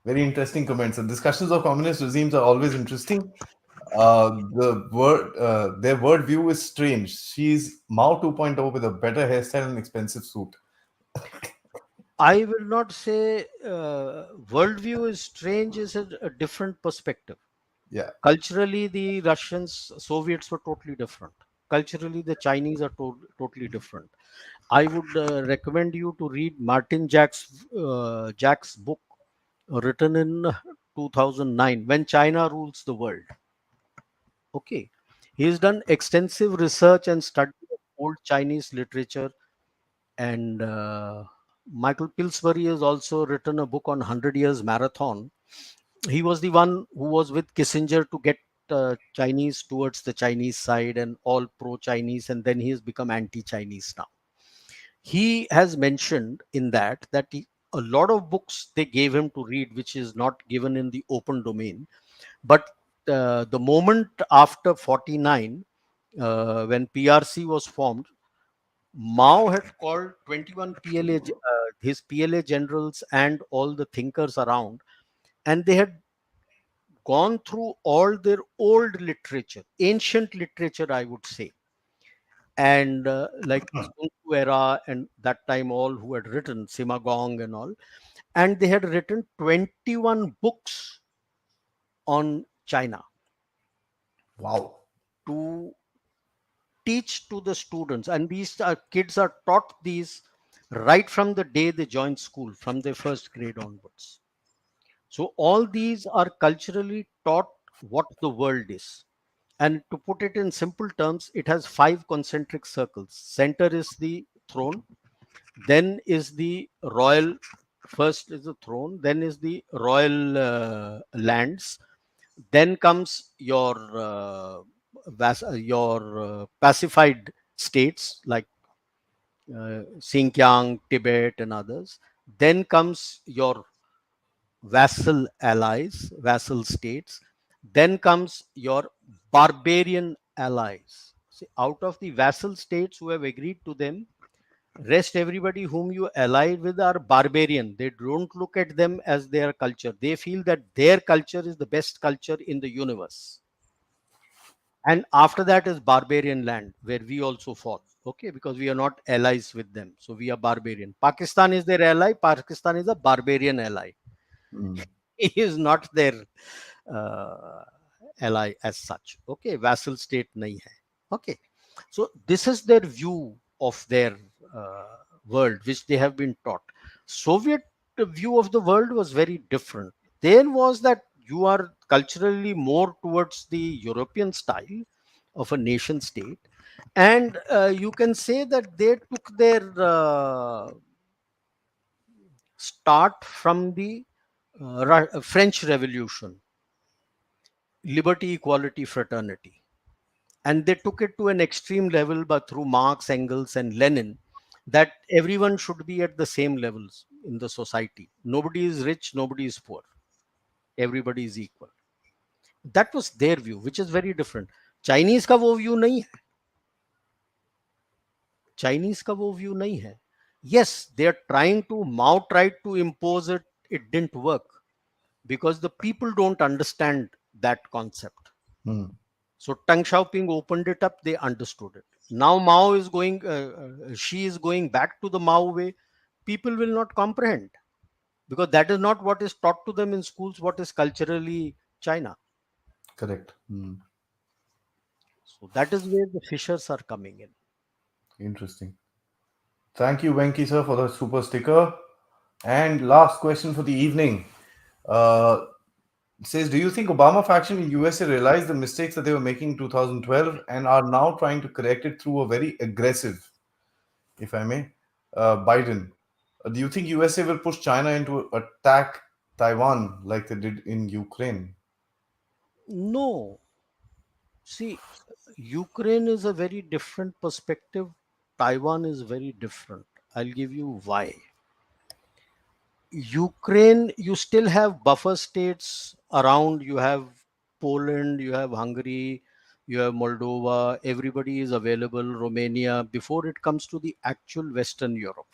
very interesting comments. And discussions of communist regimes are always interesting. Their word view is strange. She's Mao 2.0 with a better hairstyle and expensive suit. I will not say worldview is strange, is a different perspective. Yeah. Culturally, the Russians, Soviets were totally different. Culturally, the Chinese are totally different. I would recommend you to read Martin Jack's book written in 2009, When China Rules the World. Okay. He's done extensive research and study of old Chinese literature. And Michael Pillsbury has also written a book on 100 Years Marathon. He was the one who was with Kissinger to get Chinese towards the Chinese side and all pro-Chinese, and then he has become anti-Chinese now. He has mentioned in that a lot of books they gave him to read, which is not given in the open domain. But the moment after 49, when PRC was formed, Mao had called 21 his PLA generals and all the thinkers around, and they had gone through all their old literature, ancient literature, I would say, and like Sun Tzu era, and that time all who had written Sima Gong and all, and they had written 21 books on China Wow. to teach to the students, and these kids are taught these right from the day they join school, from their first grade onwards. So all these are culturally taught what the world is. And to put it in simple terms, it has 5 concentric circles. Center is the throne, then is the royal, first is the throne, then is the royal lands, then comes your pacified states like Xinjiang, Tibet, and others. Then comes your vassal allies, vassal states. Then comes your barbarian allies. See, out of the vassal states who have agreed to them, rest everybody whom you allied with are barbarian. They don't look at them as their culture. They feel that their culture is the best culture in the universe. And after that is barbarian land, where we also fall. Okay, because we are not allies with them. So we are barbarian. Pakistan is their ally. Pakistan is a barbarian ally. Mm. He is not their uh, ally as such. Okay, vassal state nahi hai. Okay, so this is their view of their uh, world, which they have been taught. Soviet view of the world was very different. There was that you are culturally more towards the European style of a nation state, and you can say that they took their start from the French Revolution, liberty, equality, fraternity. And they took it to an extreme level, but through Marx, Engels, and Lenin, that everyone should be at the same levels in the society. Nobody is rich, nobody is poor. Everybody is equal. That was their view, which is very different. Chinese का वो view नहीं है. Chinese का वो view नहीं है. Yes, they are trying to, Mao tried to impose it. It didn't work because the people don't understand that concept. Mm. So Tang Xiaoping opened it up, they understood it. Now Mao is going, she is going back to the Mao way. People will not comprehend because that is not what is taught to them in schools, what is culturally China. Correct. Mm. So that is where the fissures are coming in. Interesting. Thank you, Venki sir, for the super sticker. And last question for the evening. Uh, says, do you think Obama faction in USA realized the mistakes that they were making in 2012 and are now trying to correct it through a very aggressive, if I may, Biden? Do you think USA will push China into attack Taiwan like they did in Ukraine? No, see, Ukraine is a very different perspective. Taiwan is very different. I'll give you why. Ukraine, you still have buffer states around. You have Poland, you have Hungary, you have Moldova. Everybody is available, Romania, before it comes to the actual Western Europe.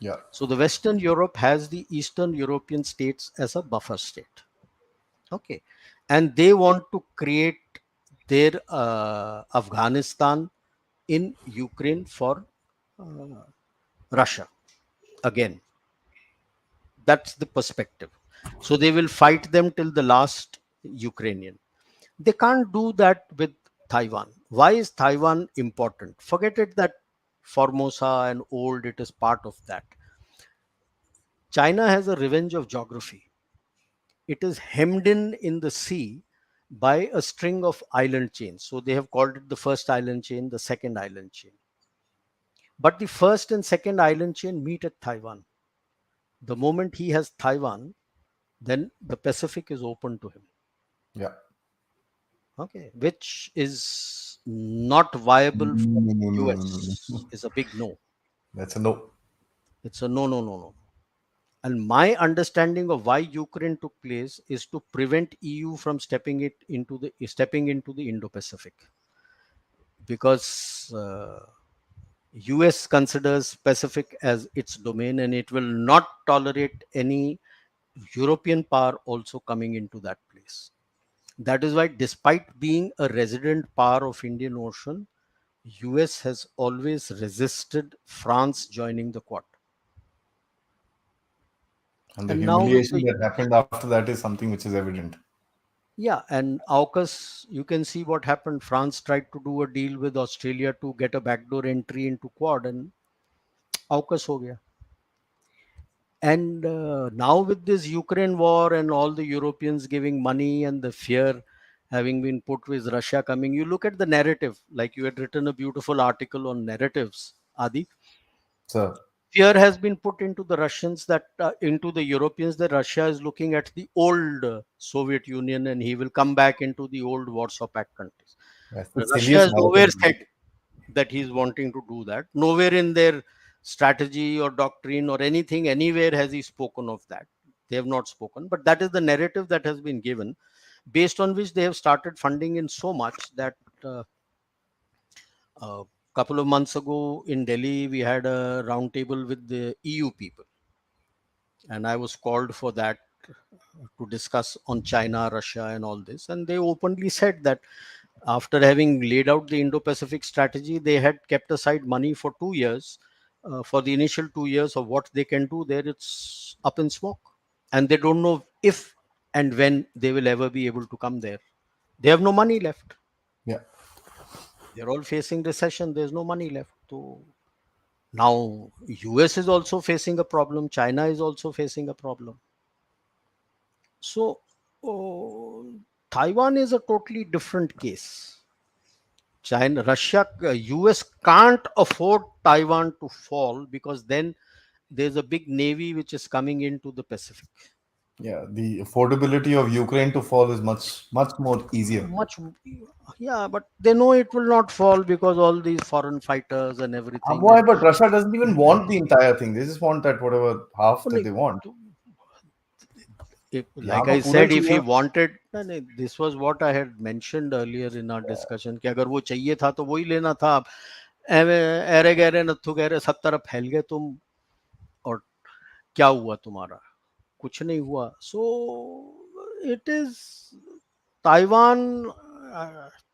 Yeah, So the Western Europe has the Eastern European states as a buffer state. Okay. And they want to create their Afghanistan in Ukraine for uh, Russia again. That's the perspective. So they will fight them till the last Ukrainian. They can't do that with Taiwan. Why is Taiwan important? Forget it that Formosa and old, it is part of that. China has a revenge of geography. It is hemmed in the sea by a string of island chains. So they have called it the first island chain, the second island chain. But the first and second island chain meet at Taiwan. The moment he has Taiwan, then the Pacific is open to him. yeah. Okay, which is not viable for No, no, no, no, no, US. no. Is a big no. That's a no. It's a no, no, no, no. And my understanding of why Ukraine took place is to prevent EU from stepping into the Indo-Pacific, because US considers Pacific as its domain and it will not tolerate any European power also coming into that place. That is why, despite being a resident power of Indian Ocean, US has always resisted France joining the Quad. And the And now with humiliation the, that happened after that is something which is evident. yeah, and AUKUS, you can see what happened. France tried to do a deal with Australia to get a backdoor entry into Quad, and AUKUS ho gaya. And now with this Ukraine war and all the Europeans giving money and the fear having been put with Russia coming, you look at the narrative. Like you had written a beautiful article on narratives, Adi. Sir. fear has been put into the Russians, that into the Europeans, that Russia is looking at the old Soviet Union and he will come back into the old Warsaw Pact countries. That's the Russia silliest has nowhere narrative. said that he's wanting to do that. Nowhere in their strategy or doctrine or anything, anywhere has he spoken of that. They have not spoken, but that is the narrative that has been given, based on which they have started funding in so much that uh, a couple of months ago in Delhi, we had a roundtable with the EU people, and I was called for that to discuss on China, Russia, and all this. And they openly said that after having laid out the Indo-Pacific strategy, they had kept aside money for 2 years. For the initial 2 years of what they can do there, it's up in smoke, and they don't know if and when they will ever be able to come there. They have no money left. Yeah. They're all facing recession. There's no money left. So now US is also facing a problem. China is also facing a problem. So Taiwan is a totally different case. China, Russia, US can't afford Taiwan to fall, because then there's a big navy which is coming into the Pacific. Yeah. The affordability of Ukraine to fall is much more easier. Much, yeah, but they know it will not fall because all these foreign fighters and everything. Why? And But Russia doesn't even want the entire thing. They just want that whatever half that only they want. if, यहाँ like तो I पूरा ही said, if he चाहिए. wanted, no, this was what I had mentioned earlier in our discussion, कि अगर वो चाहिए था तो वही लेना था. ऐरे गहरे नत्थु गहरे सब तरफ फैल गए तुम, और क्या हुआ तुम्हारा? कुछ नहीं हुआ. So it is Taiwan.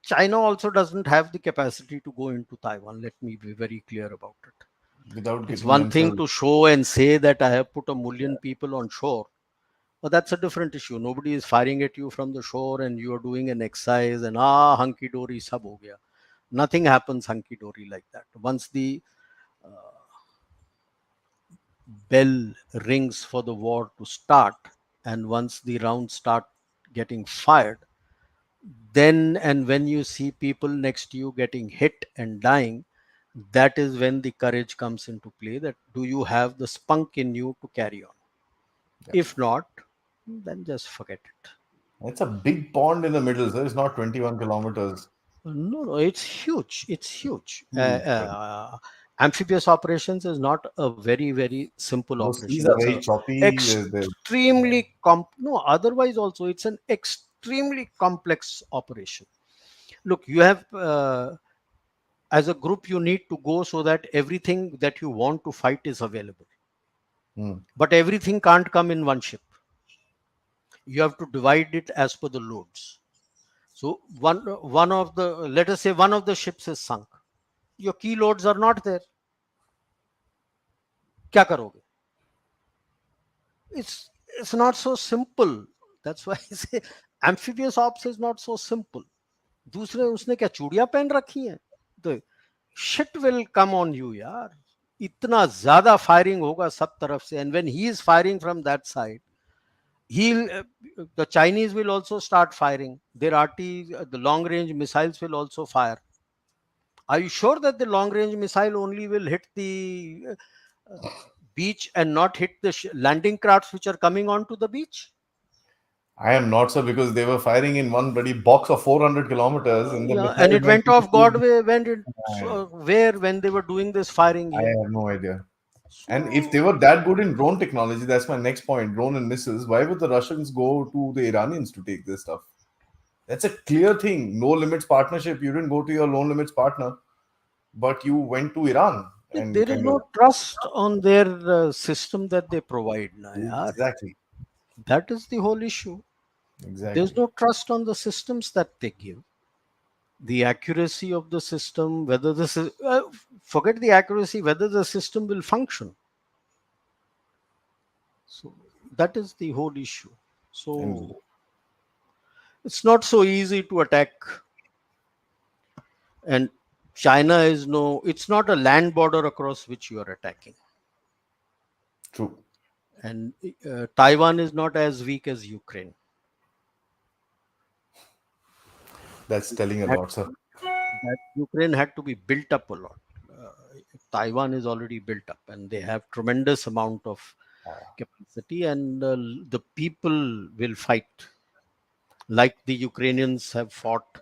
China also doesn't have the capacity to go into Taiwan. Let me be very clear about it. Without It's getting one thing themselves. to show and say that I have put 1 million people on shore. But that's a different issue. Nobody is firing at you from the shore and you are doing an exercise and hunky dory sab ho gaya. Nothing happens hunky dory like that. Once the bell rings for the war to start, and once the rounds start getting fired, then and when you see people next to you getting hit and dying, that is when the courage comes into play, that do you have the spunk in you to carry on? Yeah. If not, then just forget it. It's a big pond in the middle, sir. It's not 21 kilometers. No, no, it's huge. It's huge. Huge. Amphibious operations is not a very, very simple Those seas operation. are It's very a choppy. Yeah. extremely no, otherwise also it's an extremely complex operation. Look, you have as a group you need to go so that everything that you want to fight is available. Hmm. But everything can't come in one ship. You have to divide it as per the loads. So one of the, let us say one of the ships is sunk. Your key loads are not there. क्या करोगे? It's not so simple. That's why I say amphibious ops is not so simple. दूसरे उसने क्या चूड़ियां पहन रखी हैं? तो shit will come on you, यार. इतना ज्यादा फायरिंग होगा सब तरफ से, and when he is firing from that side, he'll the Chinese will also start firing. Their RT, the long range missiles will also fire. Are you sure that the long range missile only will hit the uh, beach and not hit the landing crafts which are coming onto the beach? I am not sure because they were firing in one bloody box of 400 kilometers and the Yeah, and missile it went went to off. God the way went it I where when they were doing this firing I here. have no idea. And if they So were that good in drone technology, that's my next point, drone and missiles, why would the Russians go to the Iranians to take this stuff? That's a clear thing. No limits partnership. You didn't go to your low limits partner, but you went to Iran and there is kind of no trust on their system that they provide. Na, yaar. exactly, That is the whole issue. There's exactly. no trust on the systems that they give. The accuracy of the system, whether this is, forget the accuracy, whether the system will function. So that is the whole issue. And So it's not so easy to attack. And China is no, it's not a land border across which you are attacking. true. And Taiwan is not as weak as Ukraine. That's telling a That, lot, sir. that Ukraine had to be built up a lot. Taiwan is already built up, and they have tremendous amount of capacity, and the people will fight like the Ukrainians have fought,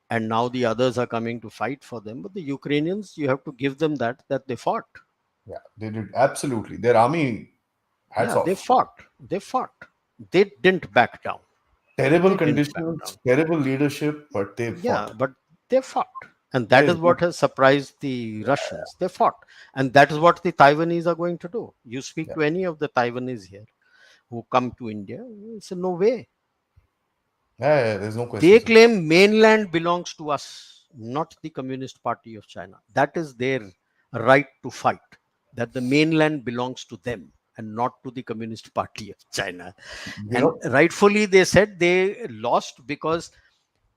and now the others are coming to fight for them. But the Ukrainians, you have to give them that they fought. Yeah, they did absolutely. Their army, hats Yeah, they off. fought. They fought. They didn't back down. Terrible They didn't back conditions, down. terrible leadership, but they Yeah, fought. but they fought. And There that is is no, what has surprised the Russians. They fought. And that is what the Taiwanese are going to do. You speak yeah, to any of the Taiwanese here who come to India, it's no way. there's no They questions. claim mainland belongs to us, not the Communist Party of China. That is their right to fight, that the mainland belongs to them and not to the Communist Party of China. You And know, rightfully, they said they lost because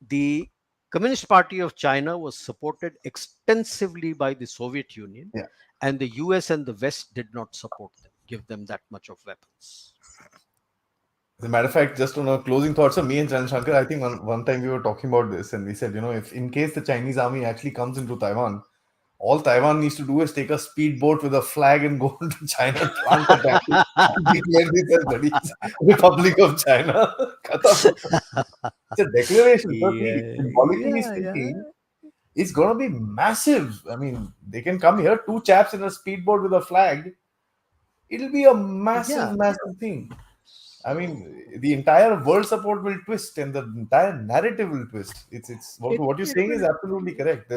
the Communist Party of China was supported extensively by the Soviet Union, yeah. and the US and the West did not support them, give them that much of weapons. As a matter of fact, just on a closing thoughts of me and Chan Shankar, I think one time we were talking about this and we said, if in case the Chinese army actually comes into Taiwan, all Taiwan needs to do is take a speedboat with a flag and go into China, plant attack, and declare this as Bloody Republic of China. Khatam. It's a declaration. So, see, Yeah, symbolically yeah, yeah. speaking, it's going to be massive. I mean, they can come here, two chaps in a speedboat with a flag. It'll be a massive, Yeah. massive thing. I So mean, the entire world support will twist, and the entire narrative will twist. It's what you're it saying is will. absolutely correct.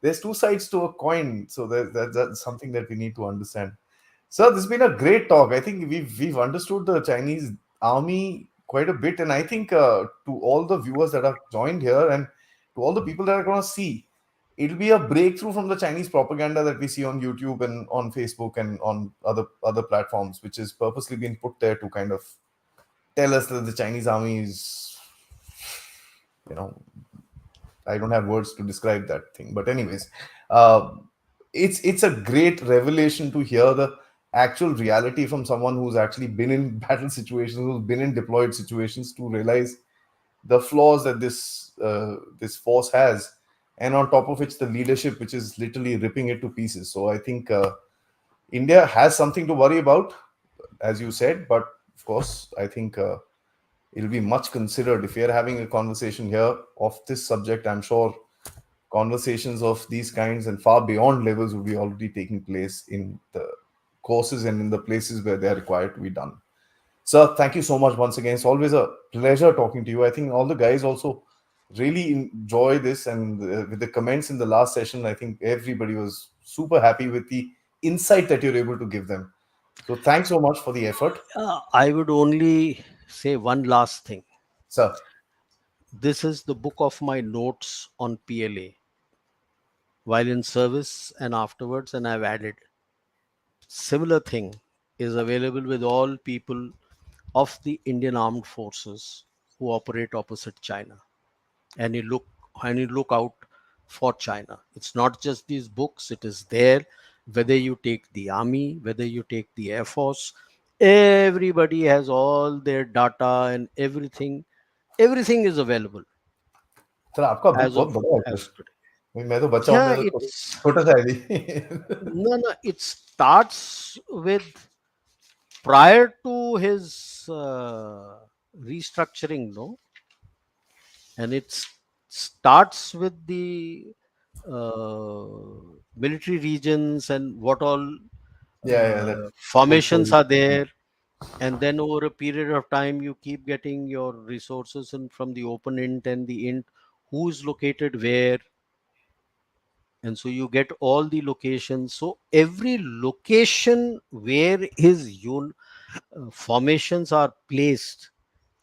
There's two sides to a coin, so that's something that we need to understand. So this has been a great talk. I think we've understood the Chinese army quite a bit, and I think to all the viewers that have joined here and to all the people that are going to see, it'll be a breakthrough from the Chinese propaganda that we see on YouTube and on Facebook and on other platforms, which is purposely been put there to kind of tell us that the Chinese army is, you know, I don't have words to describe that thing. But anyways, uh, it's a great revelation to hear the actual reality from someone who's actually been in battle situations, who's been in deployed situations, to realize the flaws that this force has, and on top of which the leadership, which is literally ripping it to pieces. So I think India has something to worry about, as you said, but of course, I think. It'll be much considered if we are having a conversation here of this subject. I'm sure conversations of these kinds and far beyond levels will be already taking place in the courses and in the places where they are required to be done. Sir, thank you so much once again. It's always a pleasure talking to you. I think all the guys also really enjoy this, and with the comments in the last session, I think everybody was super happy with the insight that you're able to give them. So thanks so much for the effort, I would only say one last thing. sir. This is the book of my notes on PLA while in service and afterwards, and I've added similar thing is available with all people of the Indian armed forces who operate opposite China. And you look out for China. It's not just these books, it is there. Whether you take the army, whether you take the air force, everybody has all their data and everything. Everything is available sir आपका book as बहुत of बड़ा है as sir. today. मैं तो बच्चा हूँ, Yeah, मैं तो it's छोटा सा है जी. no. It starts with prior to his restructuring, no, and it starts with the military regions and what all Yeah, that formations portfolio. are there, and then over a period of time you keep getting your resources and from the open int and the int who is located where, and so you get all the locations. So every location where formations are placed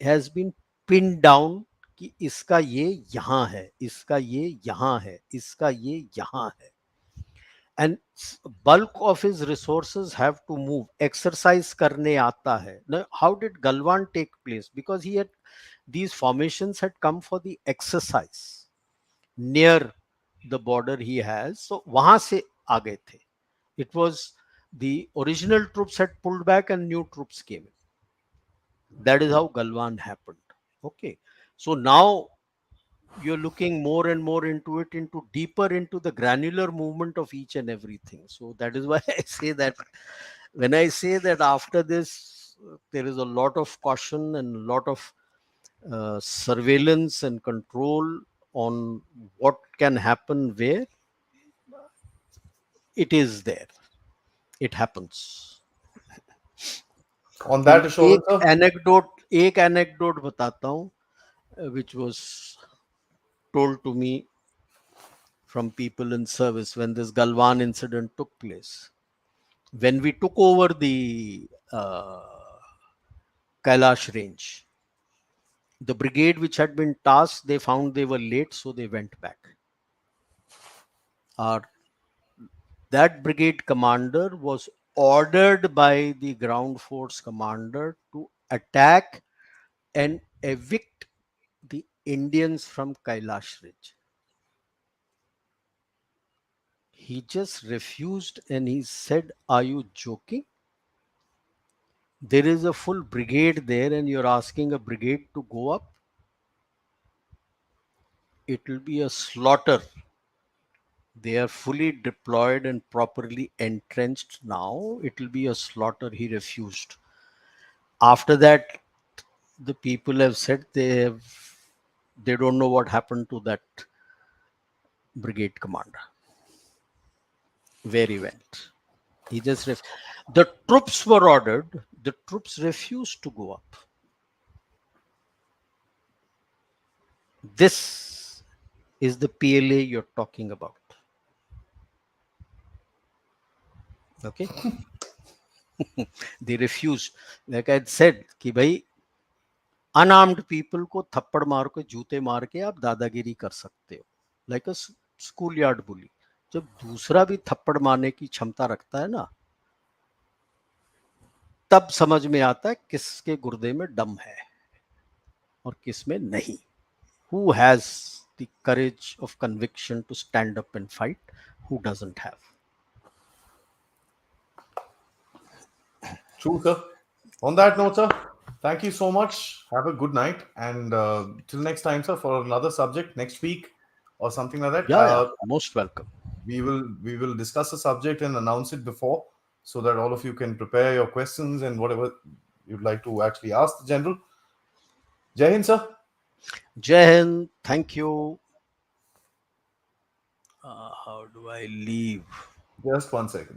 has been pinned down कि इसका ये यहाँ है, इसका ये यहाँ है, इसका ये यहाँ है, and bulk of his resources have to move. Exercise करने आता है. Now, how did Galwan take place? Because these formations had come for the exercise near the border he has. So वहां से आ गए थे. It was the original troops had pulled back and new troops came in. That is how Galwan happened. Okay. So now you're looking more and more into it, into deeper into the granular movement of each and everything. So that is why I say that when I say that after this, there is a lot of caution and a lot of surveillance and control on what can happen where, it is there, it happens. On that And assurance, sir. एक anecdote बताता हूँ, which was told to me from people in service when this Galwan incident took place. When we took over the Kailash range, the brigade which had been tasked, they found they were late, so they went back. Our That brigade commander was ordered by the ground force commander to attack and evict the Indians from Kailash Ridge. He just refused and he said, "Are you joking? There is a full brigade there and you're asking a brigade to go up? It will be a slaughter. They are fully deployed and properly entrenched now. It will be a slaughter." He refused. After that, the people have said they don't know what happened to that brigade commander, where he went. He just the troops were ordered. The troops refused to go up. This is the PLA you're talking about. Okay, they refused. Like I said, कि भाई unarmoured people को थप्पड़ मार के जूते मार के आप दादागिरी कर सकते हो, लाइक अ स्कूल यार्ड बुली. जब दूसरा भी थप्पड़ मारने की क्षमता रखता है ना, तब समझ में आता है किसके गुर्दे में दम है और किस में नहीं. Who has the courage of conviction to stand up and fight? Who doesn't have? True, sir. On that note, sir, thank you so much. Have a good night. And till next time, sir, for another subject next week or something like that. Yeah, most welcome. We will discuss the subject and announce it before so that all of you can prepare your questions and whatever you'd like to actually ask the general. Jai Hind, sir. Jai Hind, thank you. How do I leave? Just 1 second.